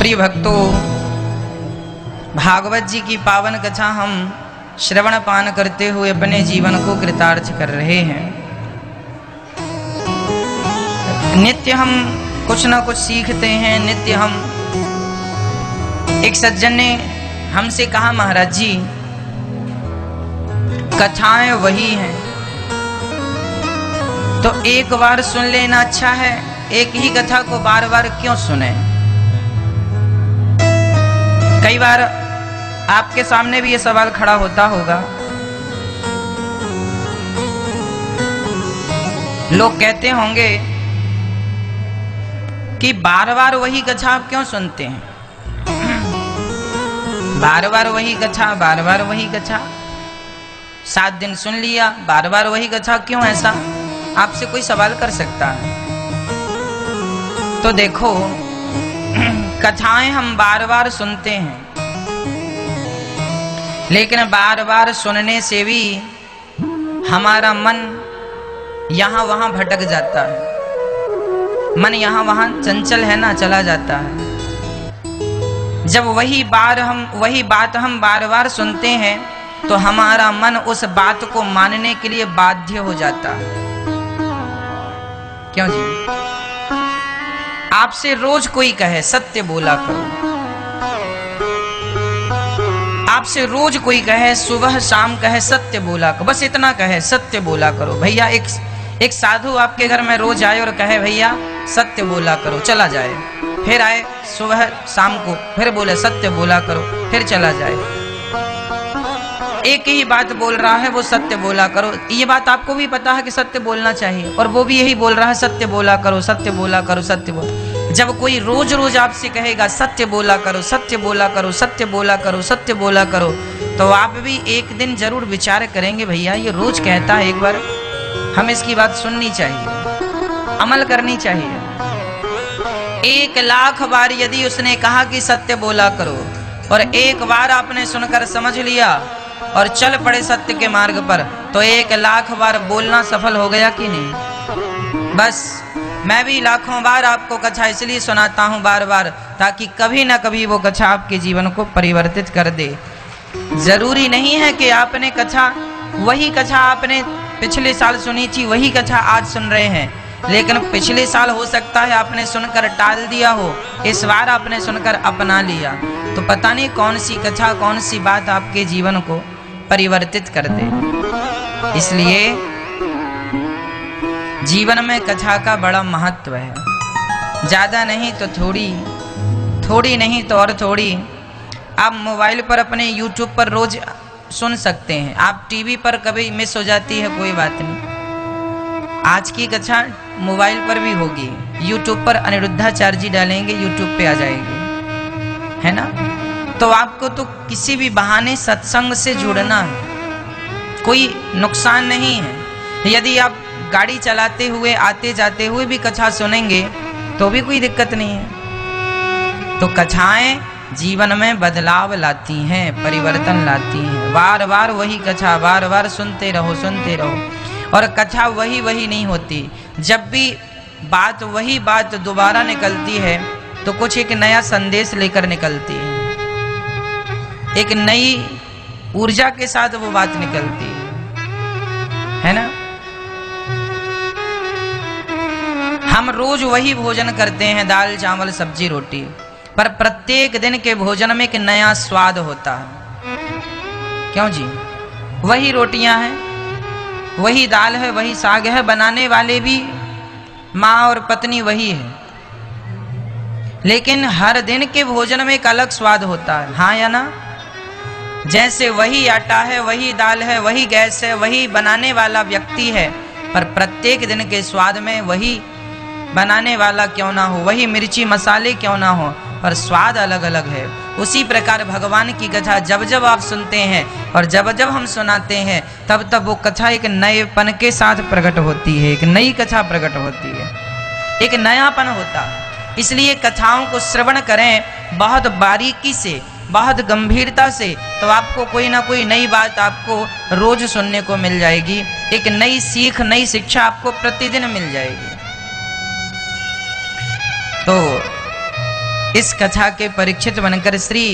प्रिय भक्तों, भागवत जी की पावन कथा हम श्रवण पान करते हुए अपने जीवन को कृतार्थ कर रहे हैं। नित्य हम कुछ ना कुछ सीखते हैं। नित्य हम, एक सज्जन ने हमसे कहा, महाराज जी कथाएं वही हैं, तो एक बार सुन लेना अच्छा है, एक ही कथा को बार बार क्यों सुने। कई बार आपके सामने भी ये सवाल खड़ा होता होगा। लोग कहते होंगे कि बार बार वही कथा आप क्यों सुनते हैं, बार बार वही कथा, बार बार वही कथा, 7 दिन सुन लिया, बार बार वही कथा क्यों, ऐसा आपसे कोई सवाल कर सकता है। तो देखो, कथाएं हम बार बार सुनते हैं, लेकिन बार बार सुनने से भी हमारा मन यहाँ वहाँ भटक जाता है। मन यहाँ वहाँ चंचल है ना, चला जाता है। जब वही बात हम बार बार सुनते हैं तो हमारा मन उस बात को मानने के लिए बाध्य हो जाता है। क्यों जी? आपसे रोज कोई कहे सत्य बोला करो, आपसे रोज कोई कहे, सुबह शाम कहे सत्य बोला करो, बस इतना कहे सत्य बोला करो। भैया एक साधु आपके घर में रोज आए और कहे भैया सत्य बोला करो, चला जाए, फिर आए सुबह शाम को फिर बोले सत्य बोला करो, फिर चला जाए। एक ही बात बोल रहा है, वो सत्य बोला करो। ये बात आपको भी पता है कि सत्य बोलना चाहिए, और वो भी यही बोल रहा है सत्य बोला करो, सत्य बोला करो, सत्य बोल। जब कोई रोज रोज आपसे कहेगा सत्य बोला करो, सत्य बोला करो, सत्य बोला करो, सत्य बोला करो, तो आप भी एक दिन जरूर विचार करेंगे, भैया ये रोज कहता है, एक बार हमें इसकी बात सुननी चाहिए, अमल करनी चाहिए। 1,00,000 बार यदि उसने कहा कि सत्य बोला करो, और एक बार आपने सुनकर समझ लिया और चल पड़े सत्य के मार्ग पर, तो 1,00,000 बार बोलना सफल हो गया कि नहीं। बस मैं भी लाखों बार आपको कथा इसलिए सुनाता हूँ बार बार, ताकि कभी ना कभी वो कथा आपके जीवन को परिवर्तित कर दे। जरूरी नहीं है कि आपने कथा, वही कथा आपने पिछले साल सुनी थी, वही कथा आज सुन रहे हैं, लेकिन पिछले साल हो सकता है आपने सुनकर टाल दिया हो, इस बार आपने सुनकर अपना लिया, तो पता नहीं कौन सी कथा, कौन सी बात आपके जीवन को परिवर्तित कर दे। इसलिए जीवन में कथा का बड़ा महत्व है। ज्यादा नहीं तो थोड़ी, थोड़ी नहीं तो और थोड़ी। आप मोबाइल पर अपने YouTube पर रोज सुन सकते हैं, आप टीवी पर कभी मिस हो जाती है, कोई बात नहीं, आज की कथा मोबाइल पर भी होगी। YouTube पर अनिरुद्धाचार्य जी डालेंगे, YouTube पे आ जाएगी, है ना। तो आपको तो किसी भी बहाने सत्संग से जुड़ना है, कोई नुकसान नहीं है। यदि आप गाड़ी चलाते हुए, आते जाते हुए भी कथा सुनेंगे तो भी कोई दिक्कत नहीं है। तो कथाएं जीवन में बदलाव लाती हैं, परिवर्तन लाती हैं। बार बार वही कथा बार बार सुनते रहो, सुनते रहो। और कथा वही नहीं होती। जब भी बात वही बात दोबारा निकलती है तो कुछ एक नया संदेश लेकर निकलती है, एक नई ऊर्जा के साथ वो बात निकलती है ना। हम रोज वही भोजन करते हैं, दाल चावल सब्जी रोटी, पर प्रत्येक दिन के भोजन में एक नया स्वाद होता है। क्यों जी? वही रोटियां हैं, वही दाल है, वही साग है, बनाने वाले भी माँ और पत्नी वही है, लेकिन हर दिन के भोजन में एक अलग स्वाद होता है। हाँ या ना? जैसे वही आटा है, वही दाल है, वही गैस है, वही बनाने वाला व्यक्ति है, पर प्रत्येक दिन के स्वाद में वही बनाने वाला क्यों ना हो, वही मिर्ची मसाले क्यों ना हो, पर स्वाद अलग अलग है। उसी प्रकार भगवान की कथा जब जब आप सुनते हैं और जब जब हम सुनाते हैं, तब तब वो कथा एक नएपन के साथ प्रकट होती है, एक नई कथा प्रकट होती है, एक नयापन होता है। इसलिए कथाओं को श्रवण करें बहुत बारीकी से, बहुत गंभीरता से, तो आपको कोई ना कोई नई बात आपको रोज सुनने को मिल जाएगी। एक नई सीख, नई शिक्षा आपको प्रतिदिन मिल जाएगी। तो इस कथा के परीक्षित बनकर श्री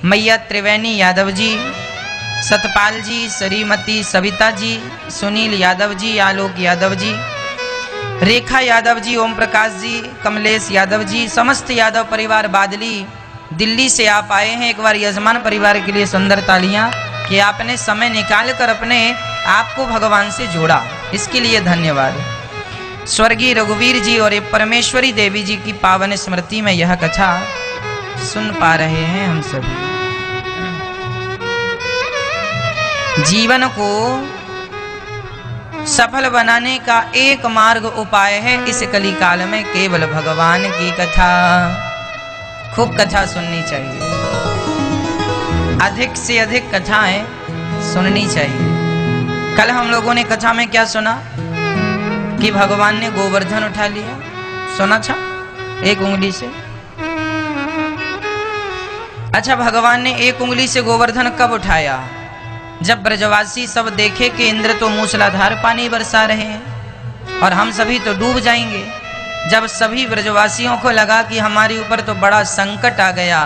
मैया त्रिवेणी यादव जी, सतपाल जी, श्रीमती सविता जी, सुनील यादव जी, आलोक यादव जी, रेखा यादव जी, ओम प्रकाश जी, कमलेश यादव जी, समस्त यादव परिवार बादली दिल्ली से आप आए हैं। एक बार यजमान परिवार के लिए सुंदर तालियां कि आपने समय निकाल कर अपने आप को भगवान से जोड़ा, इसके लिए धन्यवाद। स्वर्गीय रघुवीर जी और परमेश्वरी देवी जी की पावन स्मृति में यह कथा सुन पा रहे हैं हम सभी। जीवन को सफल बनाने का एक मार्ग उपाय है इस कली काल में केवल भगवान की कथा। खूब कथा सुननी चाहिए, अधिक से अधिक कथाएं सुननी चाहिए। कल हम लोगों ने कथा में क्या सुना कि भगवान ने गोवर्धन उठा लिया, सुना था, एक उंगली से। अच्छा, भगवान ने एक उंगली से गोवर्धन कब उठाया? जब ब्रजवासी सब देखे कि इंद्र तो मूसलाधार पानी बरसा रहे हैं और हम सभी तो डूब जाएंगे। जब सभी ब्रजवासियों को लगा कि हमारे ऊपर तो बड़ा संकट आ गया,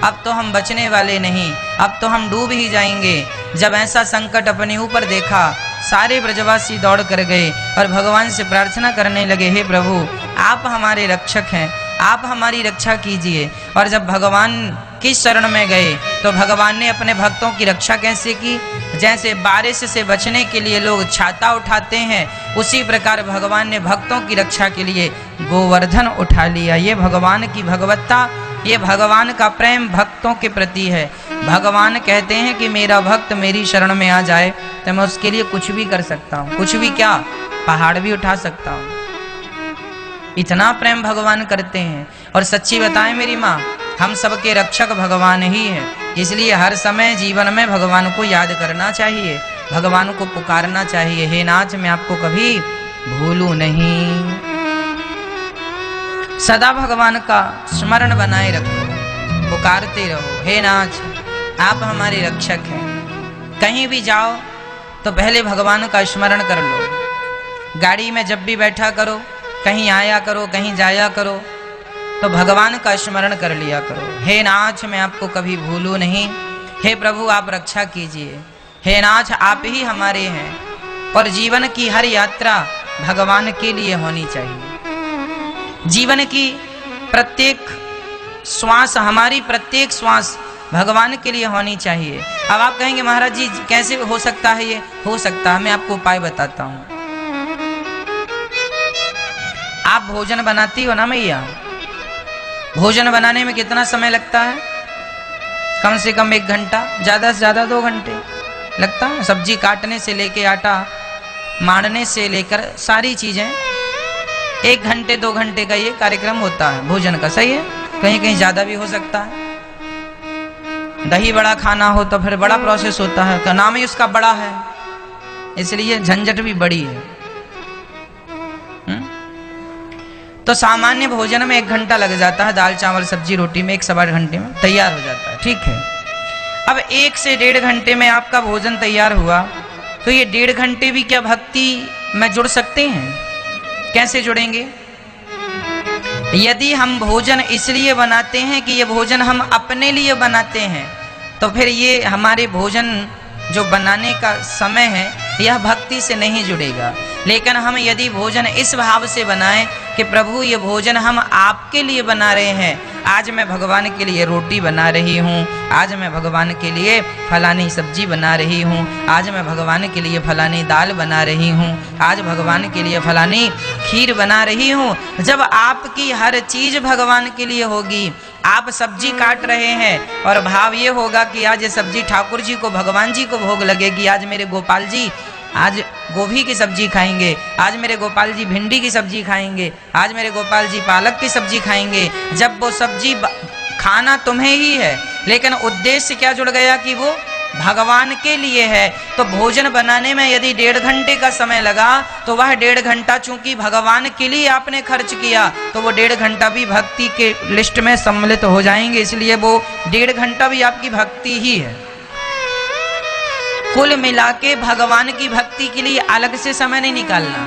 अब तो हम बचने वाले नहीं, अब तो हम डूब ही जाएंगे। जब ऐसा संकट अपने ऊपर देखा, सारे ब्रजवासी दौड़ कर गए और भगवान से प्रार्थना करने लगे, हे प्रभु आप हमारे रक्षक हैं, आप हमारी रक्षा कीजिए। और जब भगवान की शरण में गए तो भगवान ने अपने भक्तों की रक्षा कैसे की? जैसे बारिश से बचने के लिए लोग छाता उठाते हैं, उसी प्रकार भगवान ने भक्तों की रक्षा के लिए गोवर्धन उठा लिया। ये भगवान की भगवत्ता, ये भगवान का प्रेम भक्तों के प्रति है। भगवान कहते हैं कि मेरा भक्त मेरी शरण में आ जाए तो मैं उसके लिए कुछ भी कर सकता हूँ। कुछ भी क्या, पहाड़ भी उठा सकता हूँ। इतना प्रेम भगवान करते हैं। और सच्ची बताएं मेरी माँ, हम सबके रक्षक भगवान ही है। इसलिए हर समय जीवन में भगवान को याद करना चाहिए, भगवान को पुकारना चाहिए। हे नाथ मैं आपको कभी भूलूं नहीं। सदा भगवान का स्मरण बनाए रखो, पुकारते रहो, हे नाथ आप हमारे रक्षक हैं। कहीं भी जाओ तो पहले भगवान का स्मरण कर लो। गाड़ी में जब भी बैठा करो, कहीं आया करो, कहीं जाया करो, तो भगवान का स्मरण कर लिया करो। हे नाथ मैं आपको कभी भूलूं नहीं, हे प्रभु आप रक्षा कीजिए, हे नाथ आप ही हमारे हैं। और जीवन की हर यात्रा भगवान के लिए होनी चाहिए। जीवन की प्रत्येक श्वास, हमारी प्रत्येक श्वास भगवान के लिए होनी चाहिए। अब आप कहेंगे महाराज जी कैसे हो सकता है? ये हो सकता है, मैं आपको उपाय बताता हूँ। आप भोजन बनाती हो ना मैया, भोजन बनाने में कितना समय लगता है? कम से कम 1 घंटा, ज़्यादा से ज़्यादा 2 घंटे लगता है। सब्जी काटने से लेके आटा मारने से लेकर सारी चीज़ें 1 घंटे 2 घंटे का ये कार्यक्रम होता है भोजन का। सही है, कहीं कहीं ज़्यादा भी हो सकता है। दही बड़ा खाना हो तो फिर बड़ा प्रोसेस होता है, का नाम ही उसका बड़ा है, इसलिए झंझट भी बड़ी है। तो सामान्य भोजन में 1 घंटा लग जाता है, दाल चावल सब्जी रोटी में 1 सवा घंटे में तैयार हो जाता है। ठीक है, अब 1 से 1.5 घंटे में आपका भोजन तैयार हुआ, तो ये 1.5 घंटे भी क्या भक्ति में जुड़ सकते हैं? कैसे जुड़ेंगे? यदि हम भोजन इसलिए बनाते हैं कि ये भोजन हम अपने लिए बनाते हैं, तो फिर ये हमारे भोजन जो बनाने का समय है यह भक्ति से नहीं जुड़ेगा। लेकिन हम यदि भोजन इस भाव से बनाएं कि प्रभु ये भोजन हम आपके लिए बना रहे हैं, आज मैं भगवान के लिए रोटी बना रही हूँ, आज मैं भगवान के लिए फलानी सब्जी बना रही हूँ, आज मैं भगवान के लिए फलानी दाल बना रही हूँ, आज भगवान के लिए फलानी खीर बना रही हूँ। जब आपकी हर चीज़ भगवान के लिए होगी, आप सब्जी काट रहे हैं और भाव ये होगा कि आज ये सब्जी ठाकुर जी को, भगवान जी को भोग लगेगी, आज मेरे गोपाल जी आज गोभी की सब्जी खाएंगे, आज मेरे गोपाल जी भिंडी की सब्जी खाएंगे, आज मेरे गोपाल जी पालक की सब्जी खाएंगे। जब वो सब्जी खाना तुम्हें ही है, लेकिन उद्देश्य क्या जुड़ गया कि वो भगवान के लिए है, तो भोजन बनाने में यदि 1.5 घंटे का समय लगा, तो वह 1.5 घंटा चूंकि भगवान के लिए आपने खर्च किया, तो वो 1.5 घंटा भी भक्ति के लिस्ट में सम्मिलित हो जाएंगे। इसलिए वो 1.5 घंटा भी आपकी भक्ति ही है। कुल मिला के भगवान की भक्ति के लिए अलग से समय नहीं निकालना।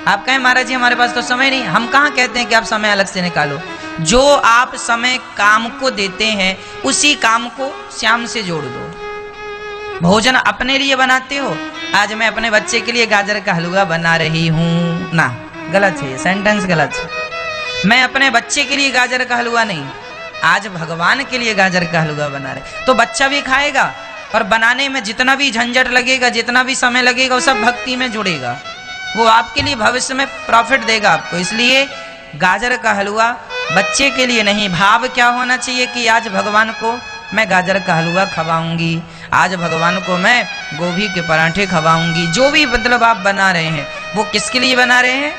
आप कहें महाराज जी हमारे पास तो समय नहीं, हम कहाँ कहते हैं कि आप समय अलग से निकालो। जो आप समय काम को देते हैं उसी काम को श्याम से जोड़ दो। भोजन अपने लिए बनाते हो, आज मैं अपने बच्चे के लिए गाजर का हलवा बना रही हूं, ना, गलत है, सेंटेंस गलत है। मैं अपने बच्चे के लिए गाजर का हलवा नहीं, आज भगवान के लिए गाजर का हलवा बना रहे, तो बच्चा भी खाएगा और बनाने में जितना भी झंझट लगेगा, जितना भी समय लगेगा, वो सब भक्ति में जुड़ेगा, वो आपके लिए भविष्य में प्रॉफिट देगा आपको। इसलिए गाजर का हलवा बच्चे के लिए नहीं, भाव क्या होना चाहिए कि आज भगवान को मैं गाजर का हलवा खवाऊंगी, आज भगवान को मैं गोभी के पराठे खवाऊंगी। जो भी मतलब आप बना रहे हैं वो किसके लिए बना रहे हैं,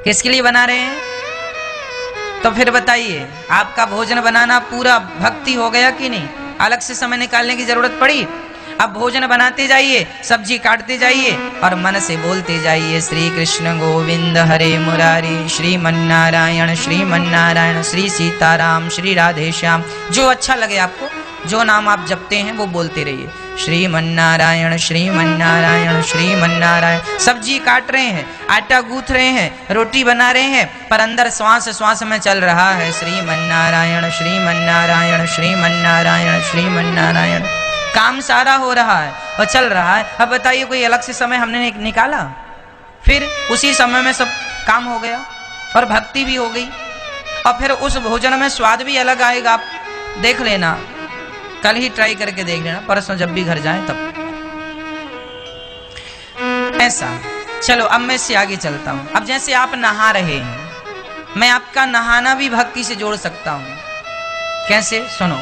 किसके लिए बना रहे हैं? तो फिर बताइए, आपका भोजन बनाना पूरा भक्ति हो गया कि नहीं? अलग से समय निकालने की जरूरत पड़ी? अब भोजन बनाते जाइए, सब्जी काटते जाइए और मन से बोलते जाइए, श्री कृष्ण गोविंद हरे मुरारी, श्रीमन्नारायण श्रीमन्नारायण, श्री सीताराम श्री राधे श्याम। जो अच्छा लगे आपको, जो नाम आप जपते हैं वो बोलते रहिए, श्रीमन्नारायण श्रीमन्नारायण श्रीमन्नारायण। सब्जी काट रहे हैं, आटा गूंथ रहे हैं, रोटी बना रहे हैं, पर अंदर श्वास श्वास में चल रहा है श्रीमन्नारायण श्रीमन्नारायण श्रीमन्नारायण श्रीमन्नारायण। काम सारा हो रहा है और चल रहा है। अब बताइए, कोई अलग से समय हमने निकाला? फिर उसी समय में सब काम हो गया और भक्ति भी हो गई, और फिर उस भोजन में स्वाद भी अलग आएगा। आप देख लेना, कल ही ट्राई करके देख लेना, परसों जब भी घर जाएं तब। ऐसा। चलो अब मैं इससे आगे चलता हूं। अब जैसे आप नहा रहे हैं, मैं आपका नहाना भी भक्ति से जोड़ सकता हूं। कैसे? सुनो।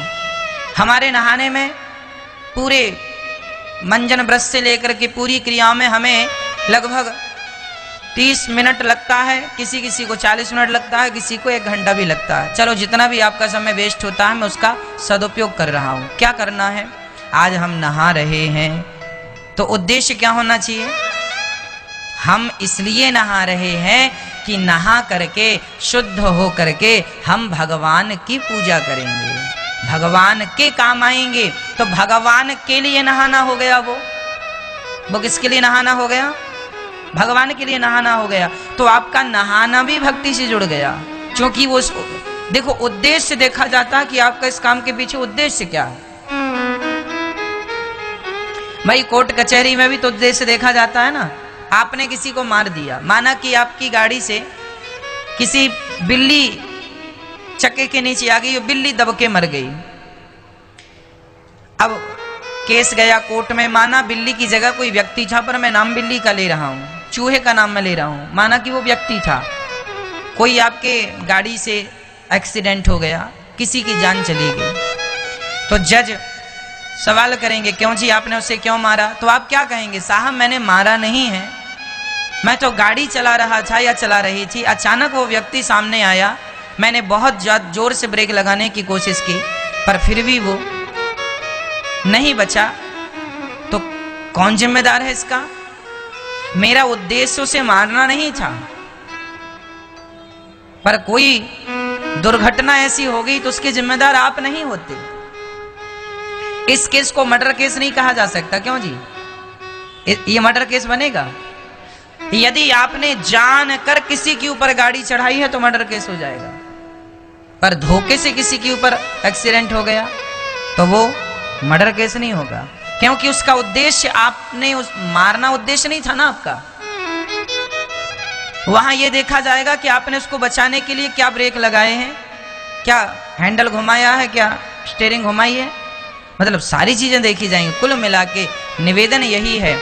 हमारे नहाने में पूरे मंजन ब्रश से लेकर के पूरी क्रियाओं में हमें लगभग 30 मिनट लगता है, किसी किसी को 40 मिनट लगता है, किसी को 1 घंटा भी लगता है। चलो, जितना भी आपका समय वेस्ट होता है मैं उसका सदुपयोग कर रहा हूँ। क्या करना है? आज हम नहा रहे हैं तो उद्देश्य क्या होना चाहिए? हम इसलिए नहा रहे हैं कि नहा करके शुद्ध हो करके हम भगवान की पूजा करेंगे, भगवान के काम आएंगे। तो भगवान के लिए नहाना हो गया। वो किसके लिए नहाना हो गया? भगवान के लिए नहाना हो गया। तो आपका नहाना भी भक्ति से जुड़ गया, क्योंकि वो देखो, उद्देश्य देखा जाता है कि आपका इस काम के पीछे उद्देश्य क्या है। भाई, कोर्ट कचहरी में भी तो उद्देश्य देखा जाता है ना। आपने किसी को मार दिया, माना कि आपकी गाड़ी से किसी बिल्ली चक्के के नीचे आ गई, बिल्ली दब के मर गई। अब केस गया कोर्ट में, माना बिल्ली की जगह कोई व्यक्ति था, पर मैं नाम बिल्ली का ले रहा हूं, चूहे का नाम मैं ले रहा हूं। माना कि वो व्यक्ति था, कोई आपके गाड़ी से एक्सीडेंट हो गया, किसी की जान चली गई, तो जज सवाल करेंगे, क्यों जी आपने उसे क्यों मारा? तो आप क्या कहेंगे? साहब, मैंने मारा नहीं है, मैं तो गाड़ी चला रहा था या चला रही थी, अचानक वो व्यक्ति सामने आया, मैंने बहुत जोर से ब्रेक लगाने की कोशिश की, पर फिर भी वो नहीं बचा। तो कौन जिम्मेदार है इसका? मेरा उद्देश्य उसे मारना नहीं था, पर कोई दुर्घटना ऐसी हो गई तो उसके जिम्मेदार आप नहीं होते। इस केस को मर्डर केस नहीं कहा जा सकता। क्यों जी? ये मर्डर केस बनेगा? यदि आपने जानकर किसी के ऊपर गाड़ी चढ़ाई है तो मर्डर केस हो जाएगा, पर धोखे से किसी के ऊपर एक्सीडेंट हो गया तो वो मर्डर केस नहीं होगा, क्योंकि उसका उद्देश्य आपने मारना उद्देश्य नहीं था ना आपका। वहां ये देखा जाएगा कि आपने उसको बचाने के लिए क्या ब्रेक लगाए हैं, क्या हैंडल घुमाया है, क्या स्टीयरिंग घुमाई है, मतलब सारी चीजें देखी जाएंगी। कुल मिला के निवेदन यही है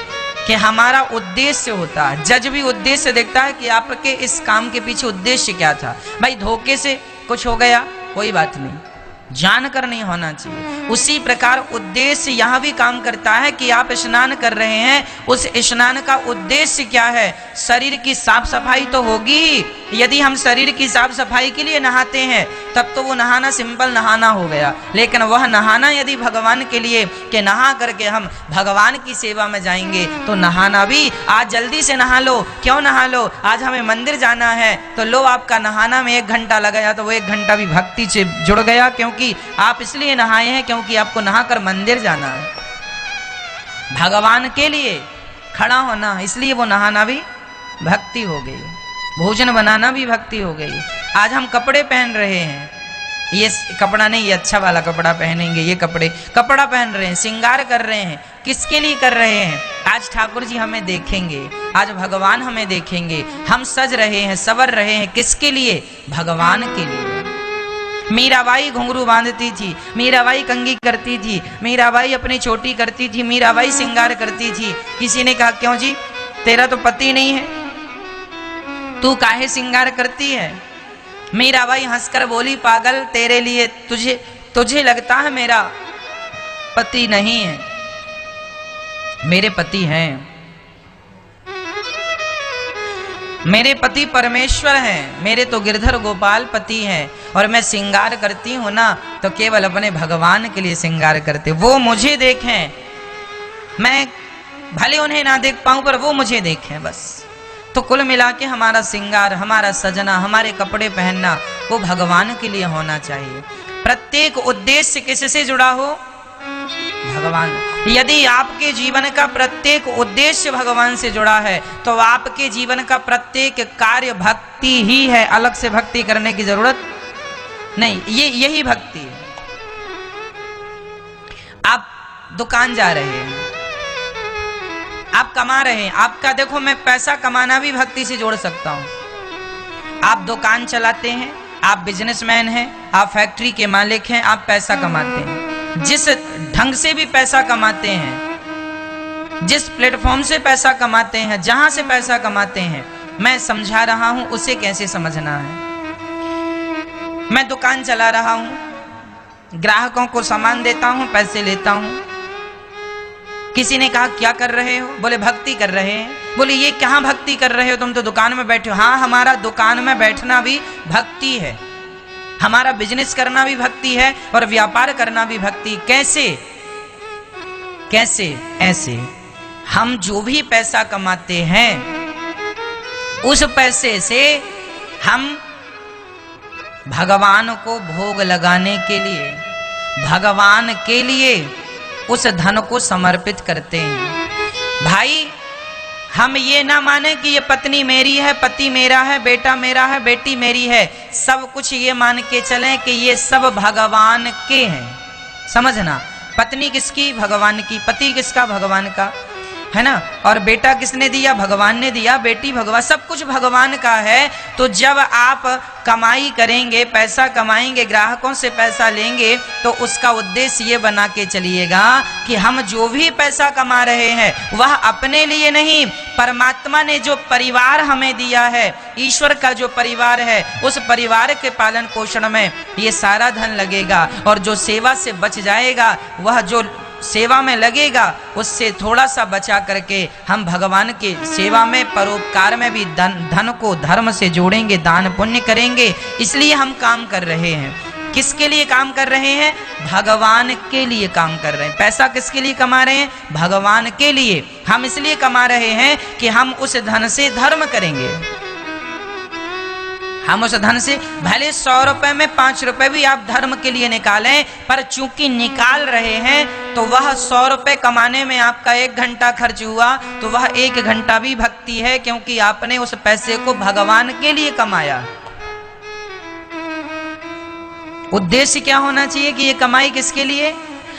कि हमारा उद्देश्य होता है। जज भी उद्देश्य देखता है कि आपके इस काम के पीछे उद्देश्य क्या था। भाई, धोखे से कुछ हो गया कोई बात नहीं, जानकर नहीं होना चाहिए। उसी प्रकार उद्देश्य यहाँ भी काम करता है कि आप स्नान कर रहे हैं, उस स्नान का उद्देश्य क्या है? शरीर की साफ सफाई तो होगी। यदि हम शरीर की साफ सफाई के लिए नहाते हैं तब तो वो नहाना सिंपल नहाना हो गया, लेकिन वह नहाना यदि भगवान के लिए कि नहा करके हम भगवान की सेवा में जाएंगे, तो नहाना भी आज जल्दी से नहा लो। क्यों नहा लो? आज हमें मंदिर जाना है, तो लो आपका नहाना में 1 घंटा लगा, तो वो 1 घंटा भी भक्ति से जुड़ गया, क्योंकि आप इसलिए नहाए हैं क्योंकि आपको नहाकर मंदिर जाना है, भगवान के लिए खड़ा होना, इसलिए वो नहाना भी भक्ति हो गई, भोजन बनाना भी भक्ति हो गई। आज हम कपड़े पहन रहे हैं, ये कपड़ा नहीं, ये अच्छा वाला कपड़ा पहनेंगे, ये कपड़ा पहन रहे हैं, श्रृंगार कर रहे हैं, किसके लिए कर रहे हैं? आज ठाकुर जी हमें देखेंगे, आज भगवान हमें देखेंगे, हम सज रहे हैं, संवर रहे हैं, किसके लिए? भगवान के लिए। मीराबाई घुंघरू बांधती थी, मीराबाई कंघी करती थी, मीराबाई अपनी चोटी करती थी, मीराबाई श्रृंगार करती थी। किसी ने कहा क्यों जी, तेरा तो पति नहीं है, तू काहे श्रृंगार करती है? मीराबाई हंसकर बोली, पागल, तेरे लिए तुझे लगता है मेरा पति नहीं है, मेरे पति हैं, मेरे पति परमेश्वर हैं, मेरे तो गिरधर गोपाल पति हैं, और मैं श्रृंगार करती हूं ना तो केवल अपने भगवान के लिए श्रृंगार करते, वो मुझे देखें, मैं भले उन्हें ना देख पाऊं पर वो मुझे देखें बस। तो कुल मिला के हमारा श्रृंगार, हमारा सजना, हमारे कपड़े पहनना वो भगवान के लिए होना चाहिए। प्रत्येक उद्देश्य किससे जुड़ा हो? भगवान। यदि आपके जीवन का प्रत्येक उद्देश्य भगवान से जुड़ा है तो आपके जीवन का प्रत्येक कार्य भक्ति ही है, अलग से भक्ति करने की जरूरत नहीं, यही भक्ति है। आप दुकान जा रहे हैं, आप कमा रहे हैं, आपका देखो मैं पैसा कमाना भी भक्ति से जोड़ सकता हूं। आप दुकान चलाते हैं, आप बिजनेसमैन हैं, आप फैक्ट्री के मालिक हैं, आप पैसा कमाते हैं, जिस ढंग से भी पैसा कमाते हैं, जिस प्लेटफॉर्म से पैसा कमाते हैं, जहां से पैसा कमाते हैं, मैं समझा रहा हूं उसे कैसे समझना है। मैं दुकान चला रहा हूं, ग्राहकों को सामान देता हूं, पैसे लेता हूं। किसी ने कहा क्या कर रहे हो? बोले भक्ति कर रहे हैं। बोले ये कहाँ भक्ति कर रहे हो, तुम तो दुकान में बैठे हो। हाँ, हमारा दुकान में बैठना भी भक्ति है, हमारा बिजनेस करना भी भक्ति है और व्यापार करना भी भक्ति। कैसे? कैसे? ऐसे हम जो भी पैसा कमाते हैं उस पैसे से हम भगवान को भोग लगाने के लिए, भगवान के लिए उस धन को समर्पित करते हैं। भाई, हम ये ना माने कि ये पत्नी मेरी है, पति मेरा है, बेटा मेरा है, बेटी मेरी है, सब कुछ ये मान के चलें कि ये सब भगवान के हैं। समझना, पत्नी किसकी? भगवान की। पति किसका? भगवान का, है ना। और बेटा किसने दिया? भगवान ने दिया। बेटी भगवान, सब कुछ भगवान का है। तो जब आप कमाई करेंगे, पैसा कमाएंगे, ग्राहकों से पैसा लेंगे, तो उसका उद्देश्य ये बना के चलिएगा कि हम जो भी पैसा कमा रहे हैं वह अपने लिए नहीं, परमात्मा ने जो परिवार हमें दिया है, ईश्वर का जो परिवार है, उस परिवार के पालन पोषण में ये सारा धन लगेगा। और जो सेवा से बच जाएगा, वह जो सेवा में लगेगा, उससे थोड़ा सा बचा करके हम भगवान के सेवा में, परोपकार में भी धन को धर्म से जोड़ेंगे, दान पुण्य करेंगे। इसलिए हम काम कर रहे हैं। किसके लिए काम कर रहे हैं? भगवान के लिए काम कर रहे हैं। पैसा किसके लिए कमा रहे हैं? भगवान के लिए। हम इसलिए कमा रहे हैं कि हम उस धन से धर्म करेंगे। हम उस धन से भले 100 रुपए में 5 रुपए भी आप धर्म के लिए निकालें, पर चूंकि निकाल रहे हैं तो वह 100 रुपए कमाने में आपका 1 घंटा खर्च हुआ, तो वह 1 घंटा भी भक्ति है, क्योंकि आपने उस पैसे को भगवान के लिए कमाया। उद्देश्य क्या होना चाहिए कि ये कमाई किसके लिए?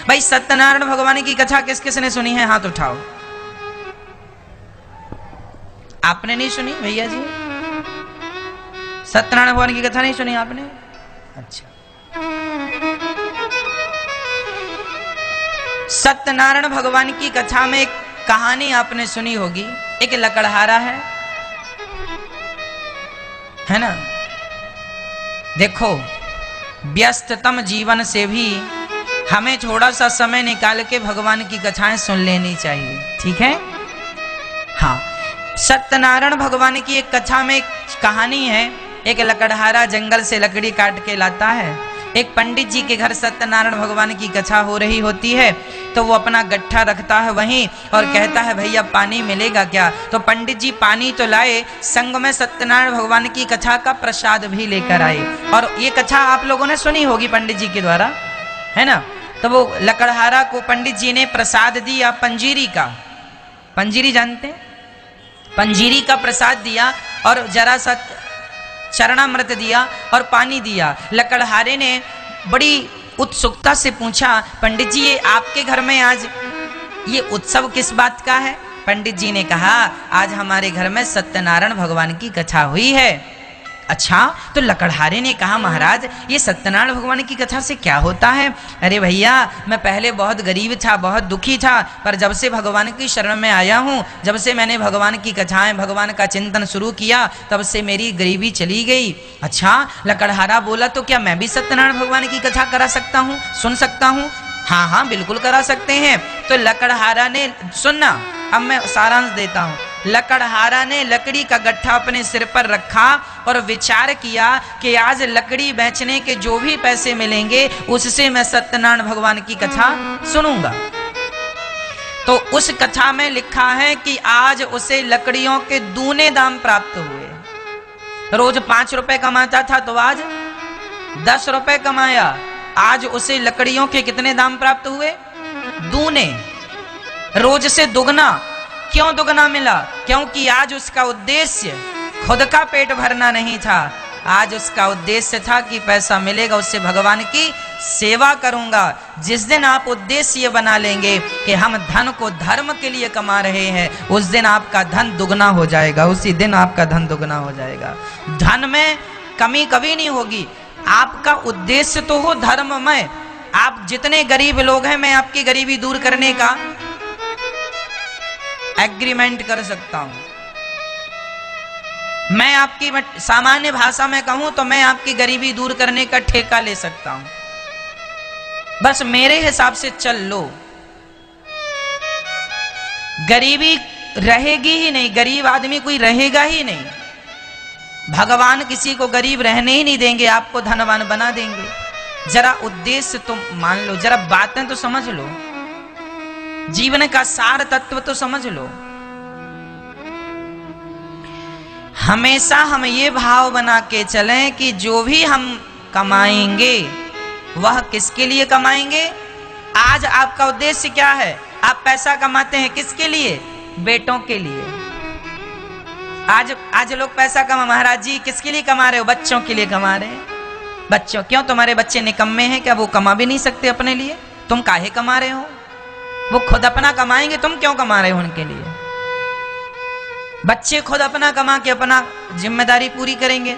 भाई, सत्यनारायण भगवान की कथा किस किसने सुनी है? हाथ उठाओ। आपने नहीं सुनी भैया जी? सत्यनारायण भगवान की कथा नहीं सुनी आपने? अच्छा, सत्यनारायण भगवान की कथा में एक कहानी आपने सुनी होगी। एक लकड़हारा है ना। देखो, व्यस्ततम जीवन से भी हमें थोड़ा सा समय निकाल के भगवान की कथाएं सुन लेनी चाहिए, ठीक है? हाँ, सत्यनारायण भगवान की एक कथा में एक कहानी है। एक लकड़हारा जंगल से लकड़ी काट के लाता है। एक पंडित जी के घर सत्यनारायण भगवान की कथा हो रही होती है, तो वो अपना गट्ठा रखता है वहीं और कहता है, भैया पानी मिलेगा क्या? तो पंडित जी पानी तो लाए, संग में सत्यनारायण भगवान की कथा का प्रसाद भी लेकर आए। और ये कथा आप लोगों ने सुनी होगी पंडित जी के द्वारा, है ना। तो वो लकड़हारा को पंडित जी ने प्रसाद दिया पंजीरी का। पंजीरी जानते हैं? पंजीरी का प्रसाद दिया और जरा सा चरणामृत दिया और पानी दिया। लकड़हारे ने बड़ी उत्सुकता से पूछा, पंडित जी ये आपके घर में आज ये उत्सव किस बात का है? पंडित जी ने कहा, आज हमारे घर में सत्यनारायण भगवान की कथा हुई है। अच्छा, तो लकड़हारे ने कहा, महाराज ये सत्यनारायण भगवान की कथा से क्या होता है? अरे भैया, मैं पहले बहुत गरीब था, बहुत दुखी था, पर जब से भगवान की शरण में आया हूँ, जब से मैंने भगवान की कथाएं, भगवान का चिंतन शुरू किया, तब से मेरी गरीबी चली गई। अच्छा, लकड़हारा बोला, तो क्या मैं भी सत्यनारायण भगवान की कथा करा सकता हूँ, सुन सकता हूँ? हाँ हाँ, बिल्कुल करा सकते हैं। तो लकड़हारा ने, सुनना, अब मैं सारांश देता हूँ। लकड़हारा ने लकड़ी का गट्ठा अपने सिर पर रखा और विचार किया कि आज लकड़ी बेचने के जो भी पैसे मिलेंगे उससे मैं सत्यनारायण भगवान की कथा सुनूंगा। तो उस कथा में लिखा है कि आज उसे लकड़ियों के दूने दाम प्राप्त हुए। रोज 5 रुपए कमाता था तो आज 10 रुपए कमाया। आज उसे लकड़ियों के कितने दाम प्राप्त हुए? दूने, रोज से दुगना। क्यों दुगना मिला? क्योंकि आज उसका उद्देश्य खुद का पेट भरना नहीं था, आज उसका उद्देश्य था कि पैसा मिलेगा उससे भगवान की सेवा करूंगा। जिस दिन आप उद्देश्य ये बना लेंगे कि हम धन को धर्म के लिए कमा रहे हैं, उस दिन आपका धन दुगना हो जाएगा, उसी दिन आपका धन दुगना हो जाएगा। धन में कमी कभी नहीं होगी। आपका उद्देश्य तो हो धर्ममय। आप जितने गरीब लोग हैं, मैं आपकी गरीबी दूर करने का एग्रीमेंट कर सकता हूं। मैं आपकी सामान्य भाषा में कहूं तो मैं आपकी गरीबी दूर करने का ठेका ले सकता हूं। बस मेरे हिसाब से चल लो। गरीबी रहेगी ही नहीं, गरीब आदमी कोई रहेगा ही नहीं। भगवान किसी को गरीब रहने ही नहीं देंगे, आपको धनवान बना देंगे। जरा उद्देश्य तो मान लो, जरा बातें तो समझ लो, जीवन का सार तत्व तो समझ लो। हमेशा हम ये भाव बना के चलें कि जो भी हम कमाएंगे वह किसके लिए कमाएंगे? आज आपका उद्देश्य क्या है? आप पैसा कमाते हैं किसके लिए? बेटों के लिए। आज लोग पैसा कमा, महाराज जी किसके लिए कमा रहे हो? बच्चों के लिए कमा रहे हैं। बच्चों, क्यों तुम्हारे बच्चे निकम्मे हैं क्या? वो कमा भी नहीं सकते अपने लिए? तुम काहे कमा रहे हो? वो खुद अपना कमाएंगे, तुम क्यों कमा रहे हो उनके लिए? बच्चे खुद अपना कमा के अपना जिम्मेदारी पूरी करेंगे।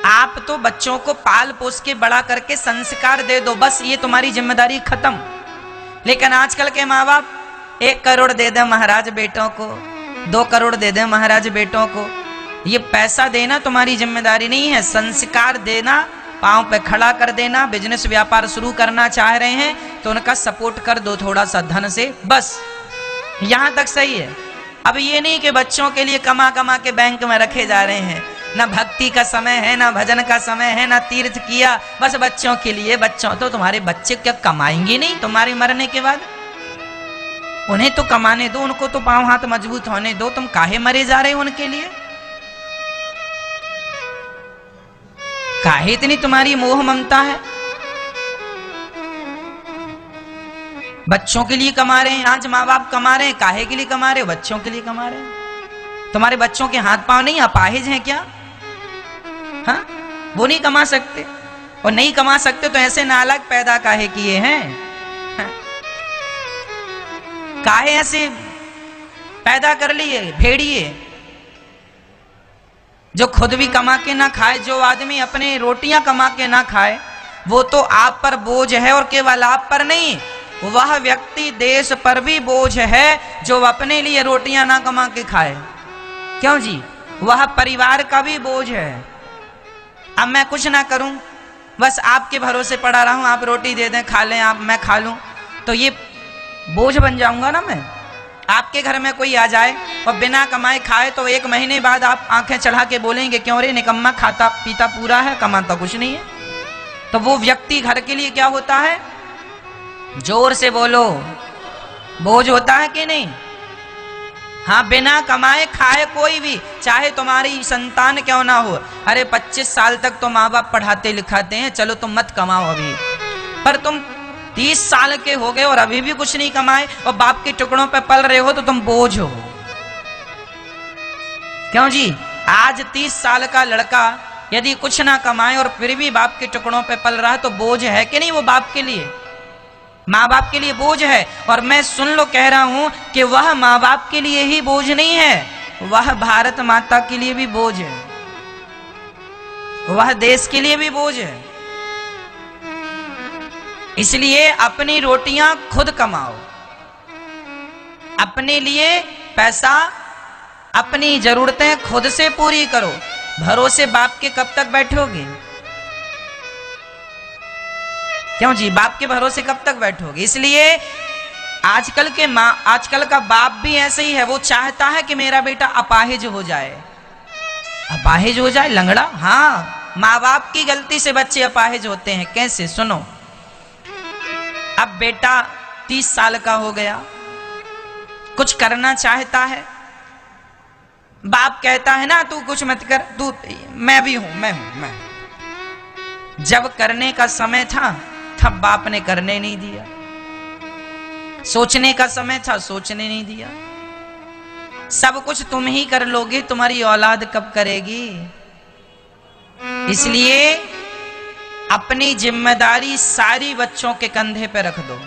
आप तो बच्चों को पाल पोस के बड़ा करके संस्कार दे दो, बस ये तुम्हारी जिम्मेदारी खत्म। लेकिन आजकल के माँ बाप 1 करोड़ दे दे महाराज बेटों को, 2 करोड़ दे दे महाराज बेटों को। ये पैसा देना तुम्हारी जिम्मेदारी नहीं है, संस्कार देना, पांव पे खड़ा कर देना। बिजनेस व्यापार शुरू करना चाह रहे हैं तो उनका सपोर्ट कर दो थोड़ा सा धन से, बस यहां तक सही है। अब ये नहीं कि बच्चों के लिए कमा कमा के बैंक में रखे जा रहे हैं। ना भक्ति का समय है, ना भजन का समय है, ना तीर्थ किया, बस बच्चों के लिए। बच्चों तो तुम्हारे बच्चे क्या कमाएंगे नहीं तुम्हारे मरने के बाद? उन्हें तो कमाने दो, उनको तो पांव हाथ मजबूत होने दो। तुम काहे मरे जा रहे हो उनके लिए? काहे इतनी तुम्हारी मोह ममता है? बच्चों के लिए कमा रहे हैं। आज माँ बाप कमा रहे हैं, काहे के लिए कमा रहे हो? बच्चों के लिए कमा रहे हैं। तुम्हारे बच्चों के हाथ पांव नहीं अपाहिज हैं क्या? हाँ, वो नहीं कमा सकते? और नहीं कमा सकते तो ऐसे नालायक पैदा काहे किए हैं? हाँ? काहे ऐसे पैदा कर लिए भेड़िए जो खुद भी कमा के ना खाए? जो आदमी अपने रोटियां कमा के ना खाए वो तो आप पर बोझ है, और केवल आप पर नहीं, वह व्यक्ति देश पर भी बोझ है जो अपने लिए रोटियां ना कमा के खाए। क्यों जी? वह परिवार का भी बोझ है। अब मैं कुछ ना करूं, बस आपके भरोसे पड़ा रहूं, आप रोटी दे दें खा लें, आप मैं खा लूं, तो ये बोझ बन जाऊंगा ना मैं। आपके घर में कोई आ जाए और बिना कमाए खाए तो 1 महीने बाद आप आंखें चढ़ा के बोलेंगे, क्यों रे निकम्मा, खाता पीता पूरा है, कमाता कुछ नहीं है। तो वो व्यक्ति घर के लिए क्या होता है? जोर से बोलो, बोझ होता है कि नहीं? हाँ, बिना कमाए खाए कोई भी, चाहे तुम्हारी संतान क्यों ना हो। अरे 25 साल तक तो माँ बाप पढ़ाते लिखाते हैं, चलो तुम मत कमाओ अभी, पर तुम 30 साल के हो गए और अभी भी कुछ नहीं कमाए और बाप के टुकड़ों पे पल रहे हो तो तुम बोझ हो। क्यों जी? आज 30 साल का लड़का यदि कुछ ना कमाए और फिर भी बाप के टुकड़ों पे पल रहा तो बोझ है कि नहीं? वो बाप के लिए, माँ बाप के लिए बोझ है। और मैं सुन लो कह रहा हूं कि वह माँ बाप के लिए ही बोझ नहीं है, वह भारत माता के लिए भी बोझ है, वह देश के लिए भी बोझ है। इसलिए अपनी रोटियां खुद कमाओ, अपने लिए पैसा, अपनी जरूरतें खुद से पूरी करो। भरोसे बाप के कब तक बैठोगे? क्यों जी, बाप के भरोसे कब तक बैठोगे? इसलिए आजकल का बाप भी ऐसे ही है, वो चाहता है कि मेरा बेटा अपाहिज हो जाए। अपाहिज हो जाए? लंगड़ा? हाँ, माँ बाप की गलती से बच्चे अपाहिज होते हैं। कैसे? सुनो, अब बेटा 30 साल का हो गया, कुछ करना चाहता है, बाप कहता है ना तू कुछ मत कर, तू, मैं भी हूं, मैं। जब करने का समय था तब बाप ने करने नहीं दिया, सोचने का समय था सोचने नहीं दिया। सब कुछ तुम ही कर लोगे, तुम्हारी औलाद कब करेगी? इसलिए अपनी जिम्मेदारी सारी बच्चों के कंधे पे रख दो।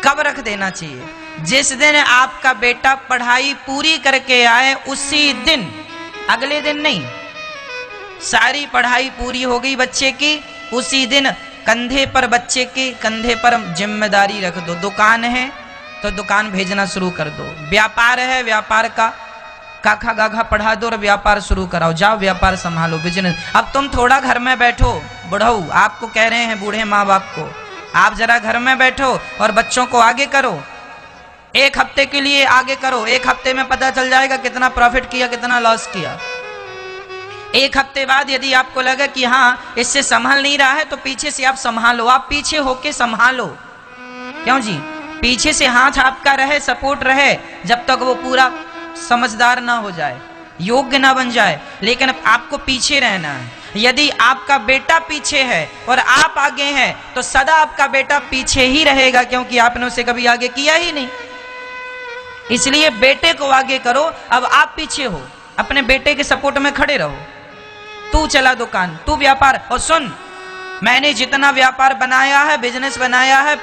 कब रख देना चाहिए? जिस दिन आपका बेटा पढ़ाई पूरी करके आए उसी दिन, अगले दिन नहीं। सारी पढ़ाई पूरी हो गई बच्चे की, उसी दिन कंधे पर, बच्चे के कंधे पर जिम्मेदारी रख दो। दुकान है तो दुकान भेजना शुरू कर दो, व्यापार है व्यापार का काखा गाघा पढ़ा दो और व्यापार शुरू कराओ, जाओ व्यापार संभालो, बिजनेस। अब तुम थोड़ा घर में बैठो, बुढ़ऊ आपको कह रहे हैं, बूढ़े माँ बाप को, आप जरा घर में बैठो और बच्चों को आगे करो। एक हफ्ते के लिए आगे करो, एक हफ्ते में पता चल जाएगा कितना प्रॉफिट किया कितना लॉस किया। एक हफ्ते बाद यदि आपको लगे कि हाँ इससे संभाल नहीं रहा है तो पीछे से आप संभालो, आप पीछे होके संभालो। क्यों जी? पीछे से हाथ आपका रहे, सपोर्ट रहे, जब तक वो पूरा समझदार ना हो जाए, योग्य ना बन जाए, लेकिन आपको पीछे रहना है। यदि आपका बेटा पीछे है और आप आगे हैं तो सदा आपका बेटा पीछे ही रहेगा, क्योंकि आपने उसे कभी आगे किया ही नहीं। इसलिए बेटे को आगे करो, अब आप पीछे हो, अपने बेटे के सपोर्ट में खड़े रहो। तू चला दुकान, तू व्यापार। और सुन, मैंने जितना व्यापार बनाया है, बिजनेस बनाया है,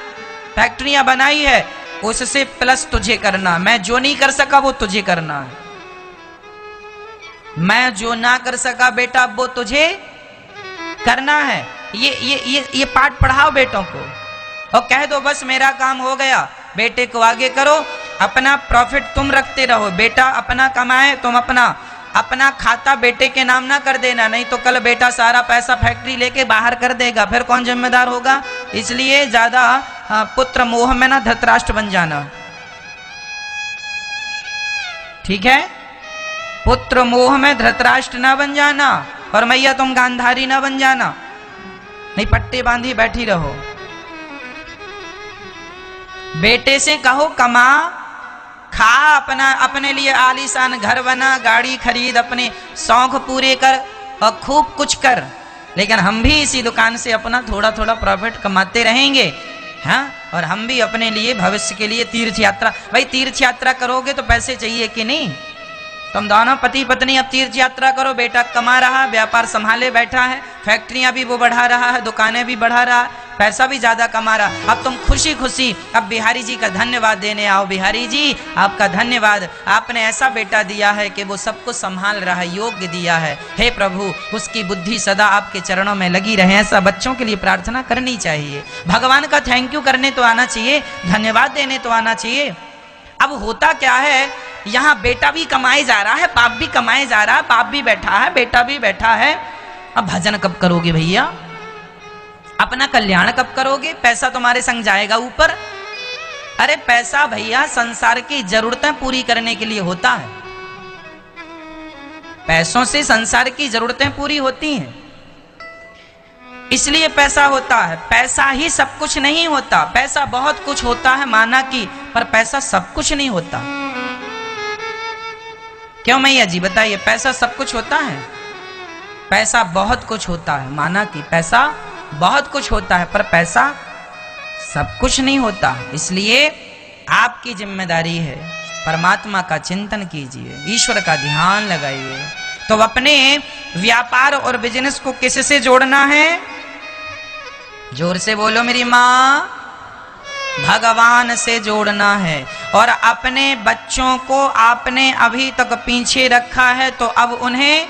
फैक्ट्रियां बनाई है, उससे प्लस तुझे करना। मैं जो नहीं कर सका वो तुझे करना है। मैं जो ना कर सका बेटा वो तुझे करना है। ये पाठ पढ़ाओ बेटों को और कह दो बस मेरा काम हो गया, बेटे को आगे करो, अपना प्रॉफिट तुम रखते रहो, बेटा अपना कमाए, तुम अपना खाता बेटे के नाम ना कर देना, नहीं तो कल बेटा सारा पैसा फैक्ट्री लेके बाहर कर देगा, फिर कौन जिम्मेदार होगा? इसलिए ज्यादा पुत्र मोह में ना धृतराष्ट्र बन जाना, ठीक है? पुत्र मोह में धृतराष्ट्र ना बन जाना, और मैया तुम गांधारी ना बन जाना, नहीं पट्टे बांधी बैठी रहो। बेटे से कहो कमा खा, अपने लिए आलीशान घर बना, गाड़ी खरीद, अपने शौक पूरे कर और खूब कुछ कर, लेकिन हम भी इसी दुकान से अपना थोड़ा थोड़ा प्रॉफिट कमाते रहेंगे, हाँ? और हम भी अपने लिए भविष्य के लिए तीर्थ यात्रा, भाई तीर्थ यात्रा करोगे तो पैसे चाहिए कि नहीं? तुम दोनों पति पत्नी अब तीर्थ यात्रा करो, बेटा कमा रहा, व्यापार संभाले बैठा है, फैक्ट्रियां भी वो बढ़ा रहा है, दुकानें भी बढ़ा रहा है, पैसा भी ज्यादा कमा रहा। अब तुम खुशी खुशी अब बिहारी जी का धन्यवाद देने आओ। बिहारी जी आपका धन्यवाद, आपने ऐसा बेटा दिया है कि वो सबको संभाल रहा है, योग्य दिया है। हे प्रभु उसकी बुद्धि सदा आपके चरणों में लगी रहे। ऐसा बच्चों के लिए प्रार्थना करनी चाहिए। भगवान का थैंक यू करने तो आना चाहिए, धन्यवाद देने तो आना चाहिए। अब होता क्या है, यहाँ बेटा भी कमाए जा रहा है, बाप भी कमाए जा रहा है, बाप भी बैठा है, बेटा भी बैठा है। अब भजन कब करोगे भैया? अपना कल्याण कब करोगे? पैसा तुम्हारे संग जाएगा ऊपर। अरे पैसा भैया संसार की जरूरतें पूरी करने के लिए होता है, पैसों से संसार की जरूरतें पूरी होती हैं, इसलिए पैसा होता है। पैसा ही सब कुछ नहीं होता, पैसा बहुत कुछ होता है माना कि, पर पैसा सब कुछ नहीं होता। क्यों मैया जी बताइए? पैसा सब कुछ होता है? पैसा बहुत कुछ होता है माना कि पैसा बहुत कुछ होता है, पर पैसा सब कुछ नहीं होता। इसलिए आपकी जिम्मेदारी है, परमात्मा का चिंतन कीजिए, ईश्वर का ध्यान लगाइए, तो अपने व्यापार और बिजनेस को किससे जोड़ना है? जोर से बोलो मेरी मां, भगवान से जोड़ना है। और अपने बच्चों को आपने अभी तक पीछे रखा है तो अब उन्हें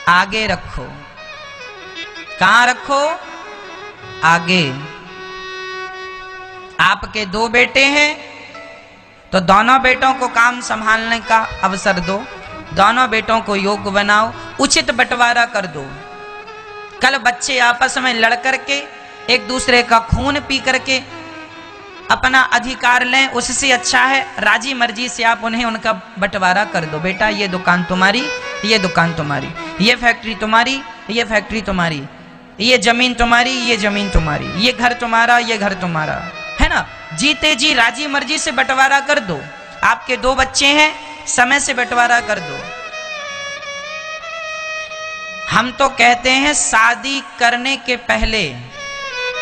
आगे रखो। कहां रखो? आगे। आपके 2 बेटे हैं तो दोनों बेटों को काम संभालने का अवसर दो, दोनों बेटों को योग्य बनाओ, उचित बंटवारा कर दो। कल बच्चे आपस में लड़ करके एक दूसरे का खून पी करके अपना अधिकार लें, उससे अच्छा है राजी मर्जी से आप उन्हें उनका बंटवारा कर दो। बेटा ये दुकान तुम्हारी, ये दुकान तुम्हारी, ये फैक्ट्री तुम्हारी, ये फैक्ट्री तुम्हारी, ये जमीन तुम्हारी, ये जमीन तुम्हारी, ये घर तुम्हारा, ये घर तुम्हारा, है ना। जीते जी राजी मर्जी से बंटवारा कर दो। आपके 2 बच्चे हैं, समय से बंटवारा कर दो। हम तो कहते हैं शादी करने के पहले,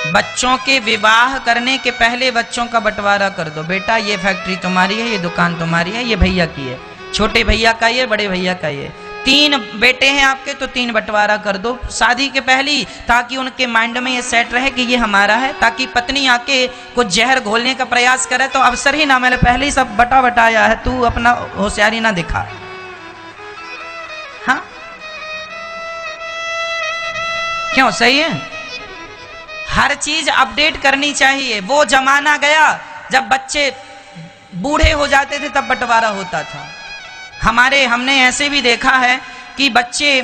बच्चों के विवाह करने के पहले बच्चों का बंटवारा कर दो। बेटा ये फैक्ट्री तुम्हारी है, ये दुकान तुम्हारी है, ये भैया की है, छोटे भैया का ये, बड़े भैया का ये। 3 बेटे हैं आपके तो 3 बंटवारा कर दो शादी के पहले, ताकि उनके माइंड में ये सेट रहे कि ये हमारा है। ताकि पत्नी आके कुछ जहर घोलने का प्रयास करे तो अवसर ही ना मिले, पहले ही सब बटाया है, तू अपना होशियारी ना दिखा। हाँ क्यों? सही है। हर चीज अपडेट करनी चाहिए। वो जमाना गया जब बच्चे बूढ़े हो जाते थे तब बंटवारा होता था। हमने ऐसे भी देखा है कि बच्चे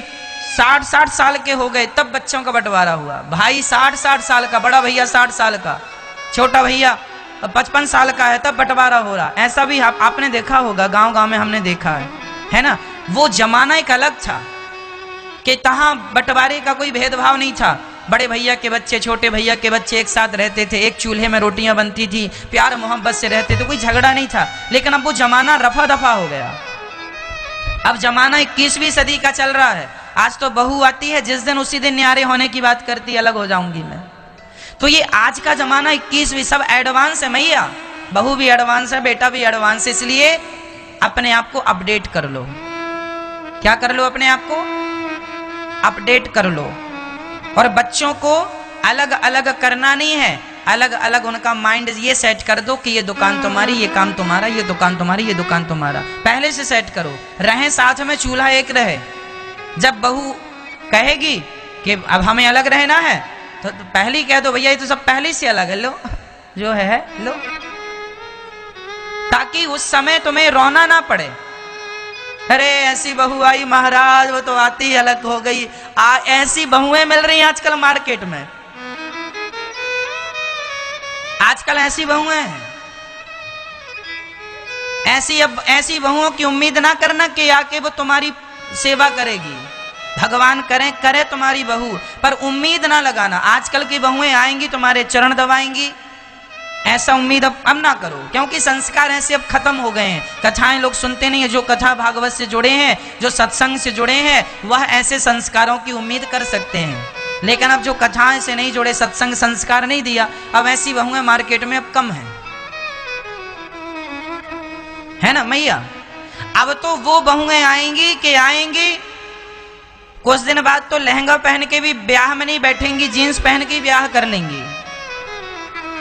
60 साल के हो गए तब बच्चों का बंटवारा हुआ। भाई 60 साल का, बड़ा भैया 60 साल का, छोटा भैया 55 साल का है तब बंटवारा हो रहा। ऐसा भी आपने देखा होगा, गांव में हमने देखा है ना। वो जमाना एक अलग था कि तहां बंटवारे का कोई भेदभाव नहीं था। बड़े भैया के बच्चे, छोटे भैया के बच्चे एक साथ रहते थे, एक चूल्हे में रोटियां बनती थी, प्यार मोहब्बत से रहते थे, कोई झगड़ा नहीं था। लेकिन अब वो जमाना रफा दफा हो गया। अब जमाना 21वीं सदी का चल रहा है। आज तो बहू आती है जिस दिन उसी दिन न्यारे होने की बात करती, अलग हो जाऊंगी मैं। तो ये आज का जमाना 21वीं, सब एडवांस है मैया। बहू भी एडवांस है, बेटा भी एडवांस है। इसलिए अपने आप को अपडेट कर लो। क्या कर लो? अपने आप को अपडेट कर लो। और बच्चों को अलग अलग करना नहीं है, अलग अलग उनका माइंड ये सेट कर दो कि ये दुकान तुम्हारी, ये काम तुम्हारा, ये दुकान तुम्हारी, ये दुकान तुम्हारा। पहले से सेट करो। रहें साथ में, चूल्हा एक रहे। जब बहू कहेगी कि अब हमें अलग रहना है तो पहले ही कह दो भैया ये तो सब पहले से अलग है, लो जो है लो, ताकि उस समय तुम्हें रोना ना पड़े। अरे ऐसी बहू आई महाराज, वो तो आती ही अलग हो गई। ऐसी बहुएं मिल रही हैं आजकल मार्केट में। आजकल ऐसी बहुएं हैं। ऐसी बहुओं की उम्मीद ना करना कि आके वो तुम्हारी सेवा करेगी। भगवान करे तुम्हारी बहू, पर उम्मीद ना लगाना। आजकल की बहुएं आएंगी तुम्हारे चरण दबाएंगी, ऐसा उम्मीद अब ना करो। क्योंकि संस्कार ऐसे अब खत्म हो गए हैं। कथाएं लोग सुनते नहीं है। जो कथा भागवत से जुड़े हैं, जो सत्संग से जुड़े हैं, वह ऐसे संस्कारों की उम्मीद कर सकते हैं। लेकिन अब जो कथाएं से नहीं जुड़े, सत्संग संस्कार नहीं दिया, अब ऐसी बहुएं मार्केट में अब कम है ना मैया। अब तो वो बहुएं आएंगी कुछ दिन बाद तो लहंगा पहन के भी ब्याह में नहीं बैठेंगी, जीन्स पहन के ब्याह कर लेंगी।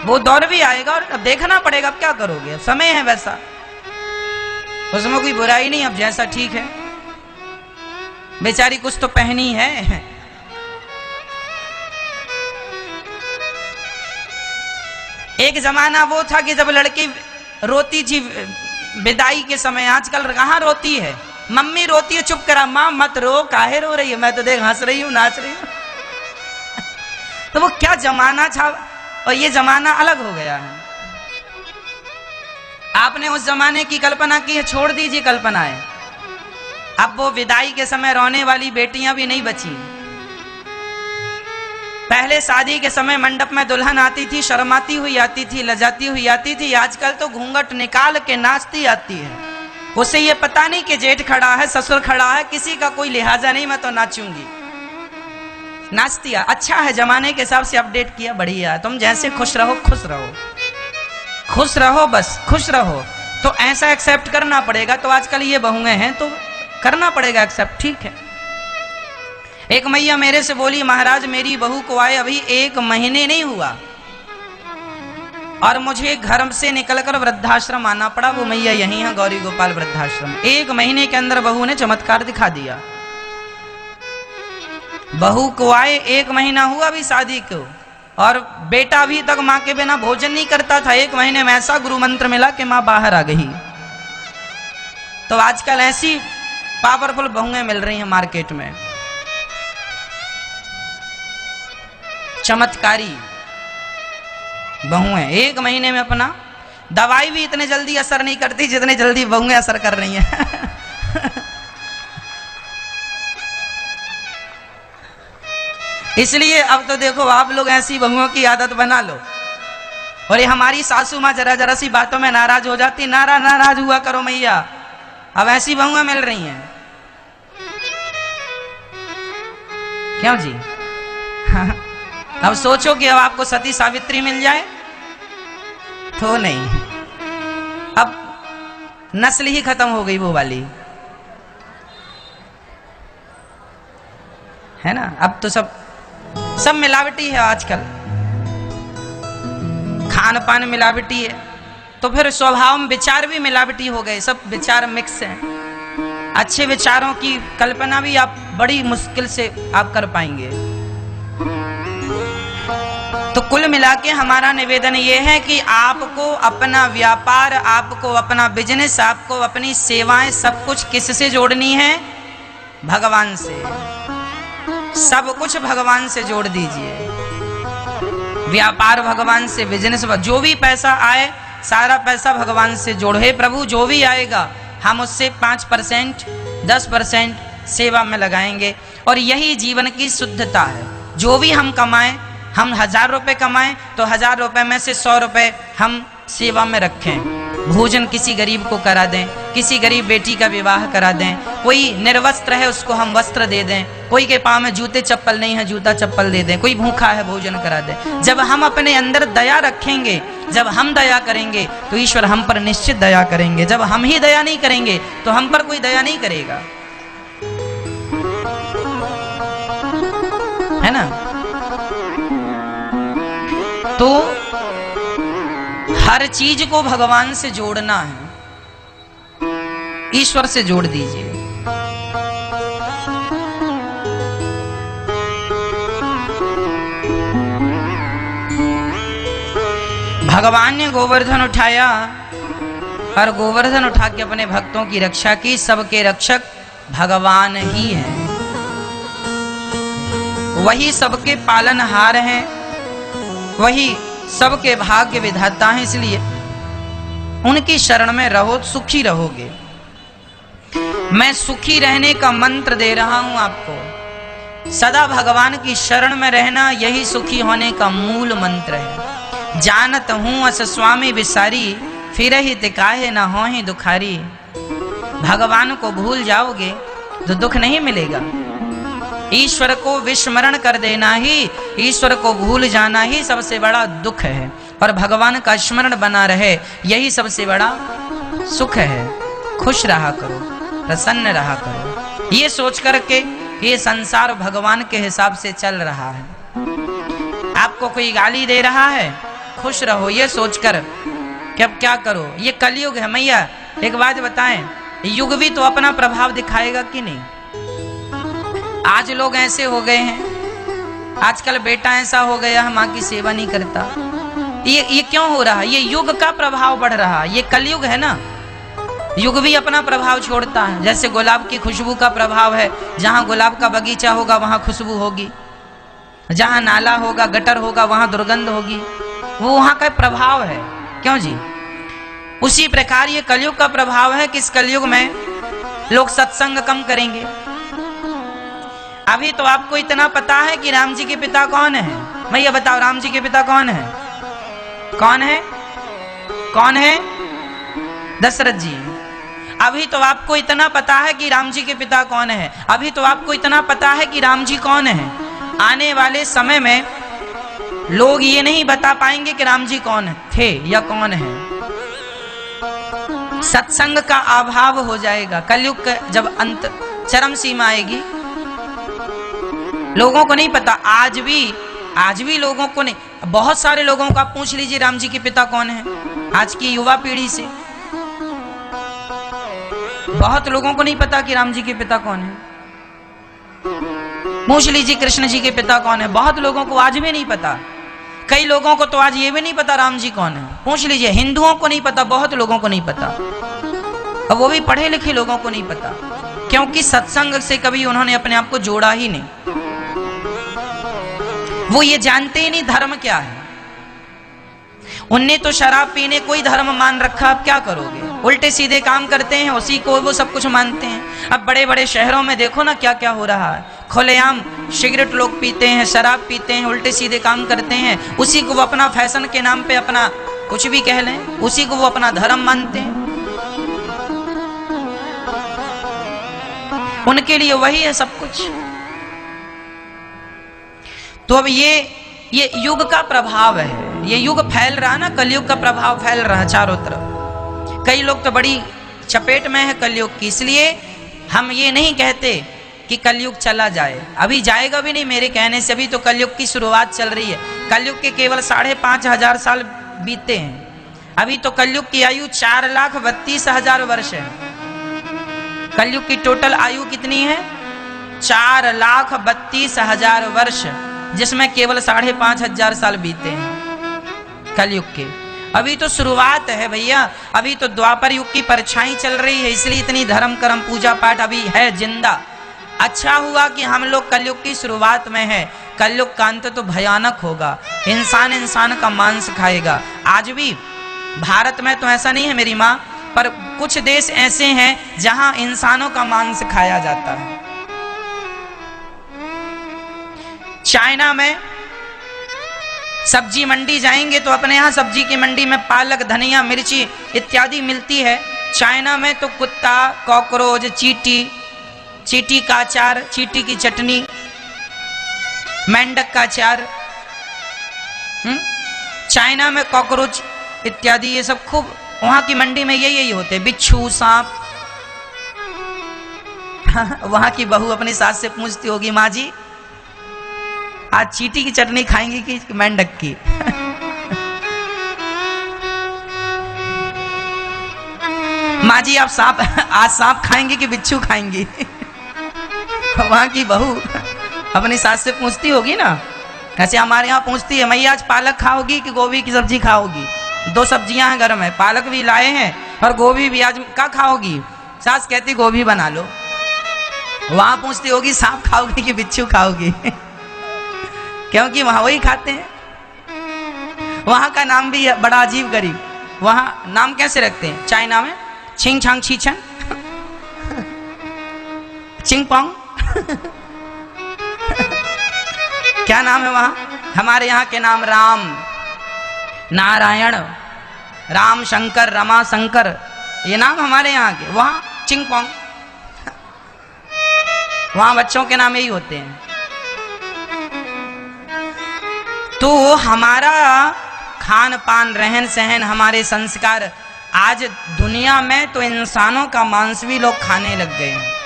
वो दौर भी आएगा और अब देखना पड़ेगा। अब क्या करोगे, अब समय है वैसा, उसमें कोई बुराई नहीं। अब जैसा ठीक है, बेचारी कुछ तो पहनी है। एक जमाना वो था कि जब लड़की रोती थी विदाई के समय। आजकल कहाँ रोती है? मम्मी रोती है, चुप करा, माँ मत रो, काहे रो रही है, मैं तो देख हंस रही हूँ, नाच रही हूँ। तो वो क्या जमाना था और ये जमाना अलग हो गया है। आपने उस जमाने की कल्पना की है, छोड़ दीजिए कल्पनाएं। अब वो विदाई के समय रोने वाली बेटियां भी नहीं बची। पहले शादी के समय मंडप में दुल्हन आती थी, शर्माती हुई आती थी, लजाती हुई आती थी। आजकल तो घूंघट निकाल के नाचती आती है। उसे ये पता नहीं कि जेठ खड़ा है, ससुर खड़ा है, किसी का कोई लिहाजा नहीं, मैं तो नाचूंगी। नाचती है। अच्छा है, जमाने के हिसाब से अपडेट किया, बढ़िया। तुम जैसे खुश रहो, खुश रहो, खुश रहो, बस खुश रहो। तो ऐसा एक्सेप्ट करना पड़ेगा। तो आजकल ये बहुएं हैं तो करना पड़ेगा एक्सेप्ट, ठीक है। एक मैया मेरे से बोली, महाराज मेरी बहू को आए अभी 1 महीने नहीं हुआ और मुझे घर से निकलकर वृद्धाश्रम आना पड़ा। वो मैया यही है, गौरी गोपाल वृद्धाश्रम। 1 महीने के अंदर बहू ने चमत्कार दिखा दिया। बहू को आए 1 महीना हुआ अभी शादी को, और बेटा अभी तक माँ के बिना भोजन नहीं करता था। 1 महीने में ऐसा गुरु मंत्र मिला कि माँ बाहर आ गई। तो आजकल ऐसी पावरफुल बहुएं मिल रही हैं मार्केट में, चमत्कारी बहुएं। 1 महीने में अपना, दवाई भी इतने जल्दी असर नहीं करती जितने जल्दी बहुएं असर कर रही हैं। इसलिए अब तो देखो आप लोग ऐसी बहुओं की आदत बना लो। और ये हमारी सासू माँ जरा जरा सी बातों में नाराज हो जाती, नाराज हुआ करो मैया, अब ऐसी बहुएं मिल रही हैं। क्यों जी? अब सोचो कि अब आपको सती सावित्री मिल जाए तो नहीं, अब नस्ल ही खत्म हो गई वो वाली, है ना। अब तो सब मिलावटी है आजकल, खान पान मिलावटी है, तो फिर स्वभाव में विचार भी मिलावटी हो गए, सब विचार मिक्स हैं। अच्छे विचारों की कल्पना भी आप बड़ी मुश्किल से आप कर पाएंगे। तो कुल मिला के हमारा निवेदन ये है कि आपको अपना व्यापार, आपको अपना बिजनेस, आपको अपनी सेवाएं सब कुछ किससे जोड़नी है? भगवान से। सब कुछ भगवान से जोड़ दीजिए। व्यापार भगवान से, बिजनेस, जो भी पैसा आए सारा पैसा भगवान से जोड़ो। हे प्रभु जो भी आएगा हम उससे 5%, 10% सेवा में लगाएंगे। और यही जीवन की शुद्धता है। जो भी हम कमाएं, हम 1000 रुपये कमाएं तो 1000 रुपये में से 100 रुपये हम सेवा में रखें। भोजन किसी गरीब को करा दें, किसी गरीब बेटी का विवाह करा दें, कोई निर्वस्त्र है उसको हम वस्त्र दे दें, कोई के पाँव में जूते चप्पल नहीं है जूता चप्पल दे दें, कोई भूखा है भोजन करा दें। जब हम अपने अंदर दया रखेंगे, जब हम दया करेंगे तो ईश्वर हम पर निश्चित दया करेंगे। जब हम ही दया नहीं करेंगे तो हम पर कोई दया नहीं करेगा, है ना। तो हर चीज को भगवान से जोड़ना है, ईश्वर से जोड़ दीजिए। भगवान ने गोवर्धन उठाया और गोवर्धन उठा के अपने भक्तों की रक्षा की। सबके रक्षक भगवान ही हैं, वही सबके पालनहार हैं, वही सबके भाग्य विधाता हैं। इसलिए उनकी शरण में रहो, सुखी रहोगे। मैं सुखी रहने का मंत्र दे रहा हूं आपको। सदा भगवान की शरण में रहना यही सुखी होने का मूल मंत्र है। जानत हूं अस स्वामी विसारी, फिर ही तिकाहे न होहि दुखारी। भगवान को भूल जाओगे तो दुख नहीं मिलेगा। ईश्वर को विस्मरण कर देना ही, ईश्वर को भूल जाना ही सबसे बड़ा दुख है। और भगवान का स्मरण बना रहे यही सबसे बड़ा सुख है। खुश रहा करो, प्रसन्न रहा करो, ये सोच करके ये संसार भगवान के हिसाब से चल रहा है। आपको कोई गाली दे रहा है, खुश रहो ये सोचकर कि अब क्या करो, ये कलयुग है। मैया एक बात बताएं, युग भी तो अपना प्रभाव दिखाएगा कि नहीं। आज लोग ऐसे हो गए हैं, आजकल बेटा ऐसा हो गया है माँ की सेवा नहीं करता। ये क्यों हो रहा है? ये युग का प्रभाव बढ़ रहा है। ये कलयुग है ना, युग भी अपना प्रभाव छोड़ता है। जैसे गुलाब की खुशबू का प्रभाव है, जहाँ गुलाब का बगीचा होगा वहाँ खुशबू होगी, जहाँ नाला होगा गटर होगा वहाँ दुर्गंध होगी, वो वहाँ का प्रभाव है। क्यों जी? उसी प्रकार ये कलयुग का प्रभाव है कि इस कलयुग में लोग सत्संग कम करेंगे। अभी तो आपको इतना पता है कि राम जी के पिता कौन है। मैं ये बताओ, राम जी के पिता कौन है? कौन है? कौन है? दशरथ जी। अभी तो आपको इतना पता है कि राम जी के पिता कौन है। अभी तो आपको इतना पता है कि राम जी कौन है। आने वाले समय में लोग ये नहीं बता पाएंगे कि राम जी कौन थे या कौन है। सत्संग का अभाव हो जाएगा। कलयुग का जब अंत चरम सीमा आएगी, लोगों को नहीं पता, आज भी लोगों को नहीं, बहुत सारे लोगों को आप पूछ लीजिए राम जी के पिता कौन है, आज की युवा पीढ़ी से बहुत लोगों को नहीं पता कि राम जी के पिता कौन है। पूछ लीजिए कृष्ण जी के पिता कौन है, बहुत लोगों को आज भी नहीं पता। कई लोगों को तो आज ये भी नहीं पता राम जी कौन है। पूछ लीजिए, हिंदुओं को नहीं पता, बहुत लोगों को नहीं पता, और वो भी पढ़े लिखे लोगों को नहीं पता, क्योंकि सत्संग से कभी उन्होंने अपने आप को जोड़ा ही नहीं। वो ये जानते ही नहीं धर्म क्या है। उनने तो शराब पीने कोई धर्म मान रखा, अब क्या करोगे, उल्टे सीधे काम करते हैं, उसी को वो सब कुछ मानते हैं। अब बड़े बड़े शहरों में देखो ना क्या क्या हो रहा है, खुलेआम सिगरेट लोग पीते हैं, शराब पीते हैं, उल्टे सीधे काम करते हैं, उसी को वो अपना फैशन के नाम पे अपना कुछ भी कह लें, उसी को वो अपना धर्म मानते हैं। उनके लिए वही है सब कुछ। तो अब ये युग का प्रभाव है, ये युग फैल रहा ना, कलयुग का प्रभाव फैल रहा चारों तरफ। कई लोग तो बड़ी चपेट में है कलयुग की, इसलिए हम ये नहीं कहते कि कलयुग चला जाए, अभी जाएगा भी नहीं मेरे कहने से, अभी तो कलयुग की शुरुआत चल रही है। कलयुग के केवल 5,500 साल बीते हैं, अभी तो कलयुग की आयु 4,32,000 वर्ष है। कलयुग की टोटल आयु कितनी है? 4,32,000 वर्ष, जिसमें केवल 5,500 साल बीते हैं कलयुग के। अभी तो शुरुआत है भैया, अभी तो द्वापर युग की परछाई चल रही है, इसलिए इतनी धर्म कर्म पूजा पाठ अभी है जिंदा। अच्छा हुआ कि हम लोग कलयुग की शुरुआत में है। कलयुग का अंत तो भयानक होगा, इंसान इंसान का मांस खाएगा। आज भी भारत में तो ऐसा नहीं है मेरी माँ, पर कुछ देश ऐसे हैं जहां इंसानों का मांस खाया जाता है। चाइना में सब्जी मंडी जाएंगे तो अपने यहाँ सब्जी की मंडी में पालक, धनिया, मिर्ची इत्यादि मिलती है। चाइना में तो कुत्ता, कॉकरोच, चींटी का अचार, चींटी की चटनी, मेंढक का अचार, चाइना में कॉकरोच इत्यादि ये सब खूब, वहां की मंडी में यही होते, बिच्छू, सांप। वहां की बहू अपनी सास से पूछती होगी, माँ जी आज चींटी की चटनी खाएंगी कि मेंढक की? माँ जी आप आज सांप खाएंगे कि बिच्छू खाएंगी? वहां की बहू अपनी सास से पूछती होगी ना, ऐसे हमारे यहाँ पूछती है, मैया आज पालक खाओगी कि गोभी की सब्जी खाओगी? 2 सब्जियां हैं घर में, पालक भी लाए हैं और गोभी भी, आज क्या खाओगी? सास कहती गोभी बना लो। वहां पूछती होगी सांप खाओगी कि बिच्छू खाओगी? क्योंकि वहां वही खाते हैं। वहां का नाम भी बड़ा अजीब गरीब, वहां नाम कैसे रखते हैं चाइना में? छिंग छांग छीछन, चिंग पोंग क्या नाम है वहां? हमारे यहाँ के नाम राम, नारायण, राम शंकर, रमा शंकर, ये नाम हमारे यहाँ के। वहां चिंग पोंग, वहां बच्चों के नाम यही होते हैं। तो हमारा खान पान, रहन सहन, हमारे संस्कार, आज दुनिया में तो इंसानों का मांस भी लोग खाने लग गए हैं,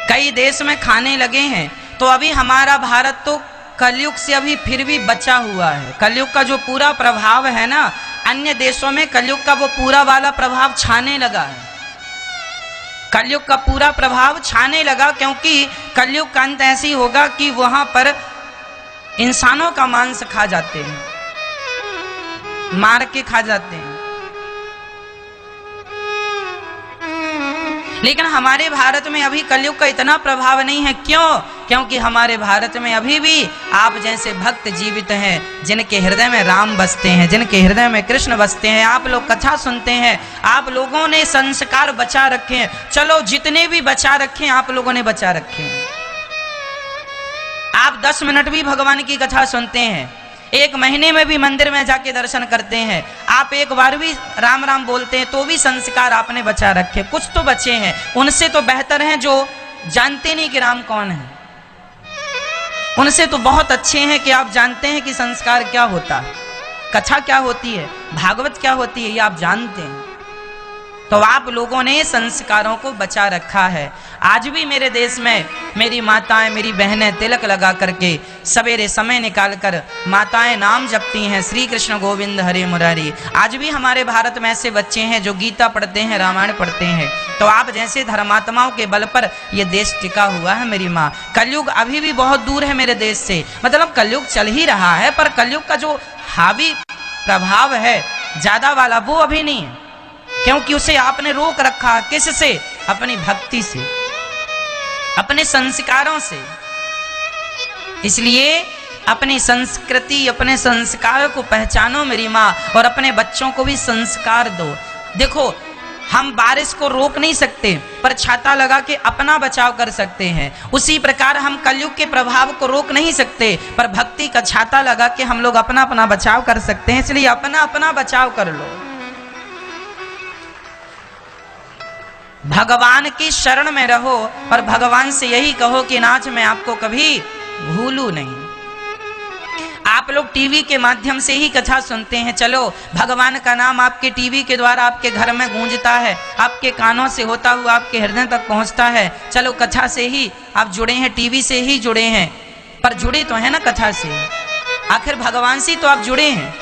कई देश में खाने लगे हैं। तो अभी हमारा भारत तो कलयुग से अभी फिर भी बचा हुआ है। कलयुग का जो पूरा प्रभाव है ना, अन्य देशों में कलयुग का वो पूरा वाला प्रभाव छाने लगा है। कलयुग का पूरा प्रभाव छाने लगा, क्योंकि कलयुग का अंत ऐसी होगा कि वहां पर इंसानों का मांस खा जाते हैं, मार के खा जाते हैं। लेकिन हमारे भारत में अभी कलयुग का इतना प्रभाव नहीं है। क्यों? क्योंकि हमारे भारत में अभी भी आप जैसे भक्त जीवित हैं, जिनके हृदय में राम बसते हैं, जिनके हृदय में कृष्ण बसते हैं। आप लोग कथा सुनते हैं, आप लोगों ने संस्कार बचा रखे हैं। चलो जितने भी बचा रखे हैं आप लोगों ने बचा रखे हैं। आप 10 मिनट भी भगवान की कथा सुनते हैं, 1 महीने में भी मंदिर में जाके दर्शन करते हैं, आप 1 बार भी राम राम बोलते हैं, तो भी संस्कार आपने बचा रखे। कुछ तो बचे हैं, उनसे तो बेहतर हैं जो जानते नहीं कि राम कौन है। उनसे तो बहुत अच्छे हैं कि आप जानते हैं कि संस्कार क्या होता है, कथा क्या होती है, भागवत क्या होती है, ये आप जानते हैं। तो आप लोगों ने संस्कारों को बचा रखा है। आज भी मेरे देश में मेरी माताएं, मेरी बहनें तिलक लगा करके सवेरे समय निकाल कर माताएं नाम जपती हैं, श्री कृष्ण गोविंद हरे मुरारी। आज भी हमारे भारत में ऐसे बच्चे हैं जो गीता पढ़ते हैं, रामायण पढ़ते हैं। तो आप जैसे धर्मात्माओं के बल पर यह देश टिका हुआ है मेरी माँ। कलयुग अभी भी बहुत दूर है मेरे देश से, मतलब कलयुग चल ही रहा है, पर कलयुग का जो हावी प्रभाव है ज्यादा वाला, वो अभी नहीं है, क्योंकि उसे आपने रोक रखा। किससे? अपनी भक्ति से, अपने संस्कारों से। इसलिए अपनी संस्कृति, अपने संस्कार को पहचानो मेरी माँ, और अपने बच्चों को भी संस्कार दो। देखो, हम बारिश को रोक नहीं सकते, पर छाता लगा के अपना बचाव कर सकते हैं। उसी प्रकार हम कलयुग के प्रभाव को रोक नहीं सकते, पर भक्ति का छाता लगा के हम लोग अपना अपना बचाव कर सकते हैं। इसलिए अपना अपना बचाव कर लो। भगवान की शरण में रहो और भगवान से यही कहो कि नाथ मैं आपको कभी भूलूं नहीं। आप लोग टीवी के माध्यम से ही कथा सुनते हैं, चलो भगवान का नाम आपके टीवी के द्वारा आपके घर में गूंजता है, आपके कानों से होता हुआ आपके हृदय तक पहुंचता है। चलो कथा से ही आप जुड़े हैं, टीवी से ही जुड़े हैं, पर जुड़े तो है ना कथा से, आखिर भगवान से तो आप जुड़े हैं।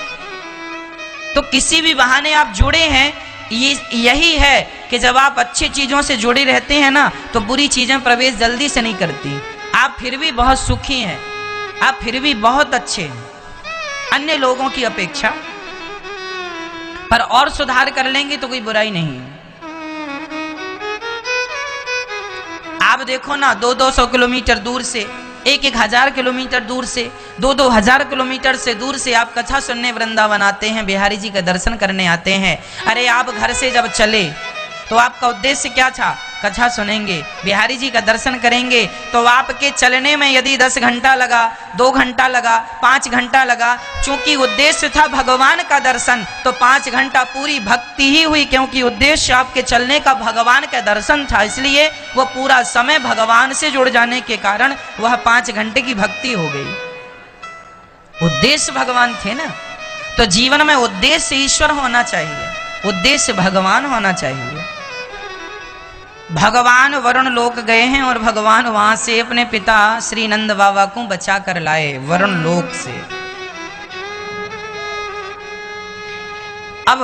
तो किसी भी बहाने आप जुड़े हैं, यही है कि जब आप अच्छी चीजों से जुड़े रहते हैं ना, तो बुरी चीजें प्रवेश जल्दी से नहीं करती। आप फिर भी बहुत सुखी हैं, आप फिर भी बहुत अच्छे हैं अन्य लोगों की अपेक्षा, पर और सुधार कर लेंगे तो कोई बुराई नहीं है। आप देखो ना, 200 किलोमीटर दूर से, 1000 किलोमीटर दूर से, 2000 किलोमीटर से दूर से आप कथा सुनने वृंदावन आते हैं, बिहारी जी का दर्शन करने आते हैं। अरे आप घर से जब चले तो आपका उद्देश्य क्या था? कथा सुनेंगे, बिहारी जी का दर्शन करेंगे। तो आपके चलने में यदि 10 घंटा लगा, 2 घंटा लगा, 5 घंटा लगा, चूंकि उद्देश्य था भगवान का दर्शन, तो 5 घंटा पूरी भक्ति ही हुई, क्योंकि उद्देश्य आपके चलने का भगवान का दर्शन था। इसलिए वो पूरा समय भगवान से जुड़ जाने के कारण वह 5 घंटे की भक्ति हो गई। उद्देश्य भगवान थे ना, तो जीवन में उद्देश्य ईश्वर होना चाहिए, उद्देश्य भगवान होना चाहिए। भगवान वरुण लोक गए हैं और भगवान वहां से अपने पिता श्री नंद बाबा को बचा कर लाए वरुण लोक से। अब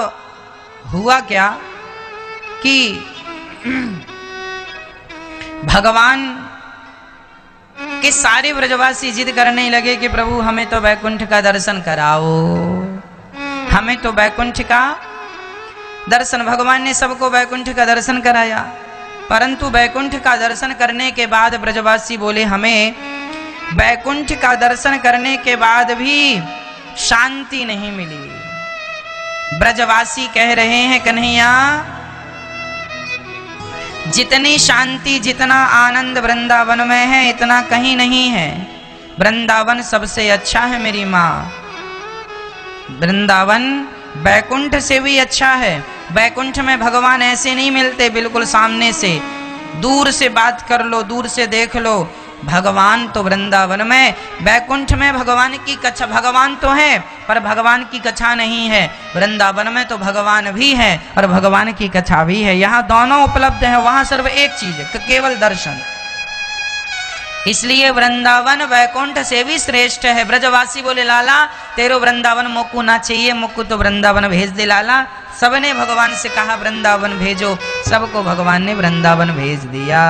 हुआ क्या कि भगवान के सारे ब्रजवासी जिद करने लगे कि प्रभु हमें तो वैकुंठ का दर्शन कराओ, हमें तो वैकुंठ का दर्शन। भगवान ने सबको वैकुंठ का दर्शन कराया, परंतु वैकुंठ का दर्शन करने के बाद ब्रजवासी बोले हमें वैकुंठ का दर्शन करने के बाद भी शांति नहीं मिली। ब्रजवासी कह रहे हैं कन्हैया, जितनी शांति, जितना आनंद वृंदावन में है, इतना कहीं नहीं है। वृंदावन सबसे अच्छा है मेरी माँ, वृंदावन वैकुंठ से भी अच्छा है। वैकुंठ में भगवान ऐसे नहीं मिलते बिल्कुल सामने से, दूर से बात कर लो, दूर से देख लो। भगवान तो वृंदावन में, वैकुंठ में भगवान की कथा, भगवान तो है पर भगवान की कथा नहीं है। वृंदावन में तो भगवान भी है और भगवान की कथा भी है। यहाँ दोनों उपलब्ध है, वहां सिर्फ एक चीज है, केवल दर्शन। इसलिए वृंदावन वैकुंठ से भी श्रेष्ठ है। ब्रजवासी बोले लाला तेरो वृंदावन मोकू ना चाहिए, मोकू तो वृंदावन भेज दे लाला। सबने भगवान से कहा वृंदावन भेजो, सबको भगवान ने वृंदावन भेज दिया।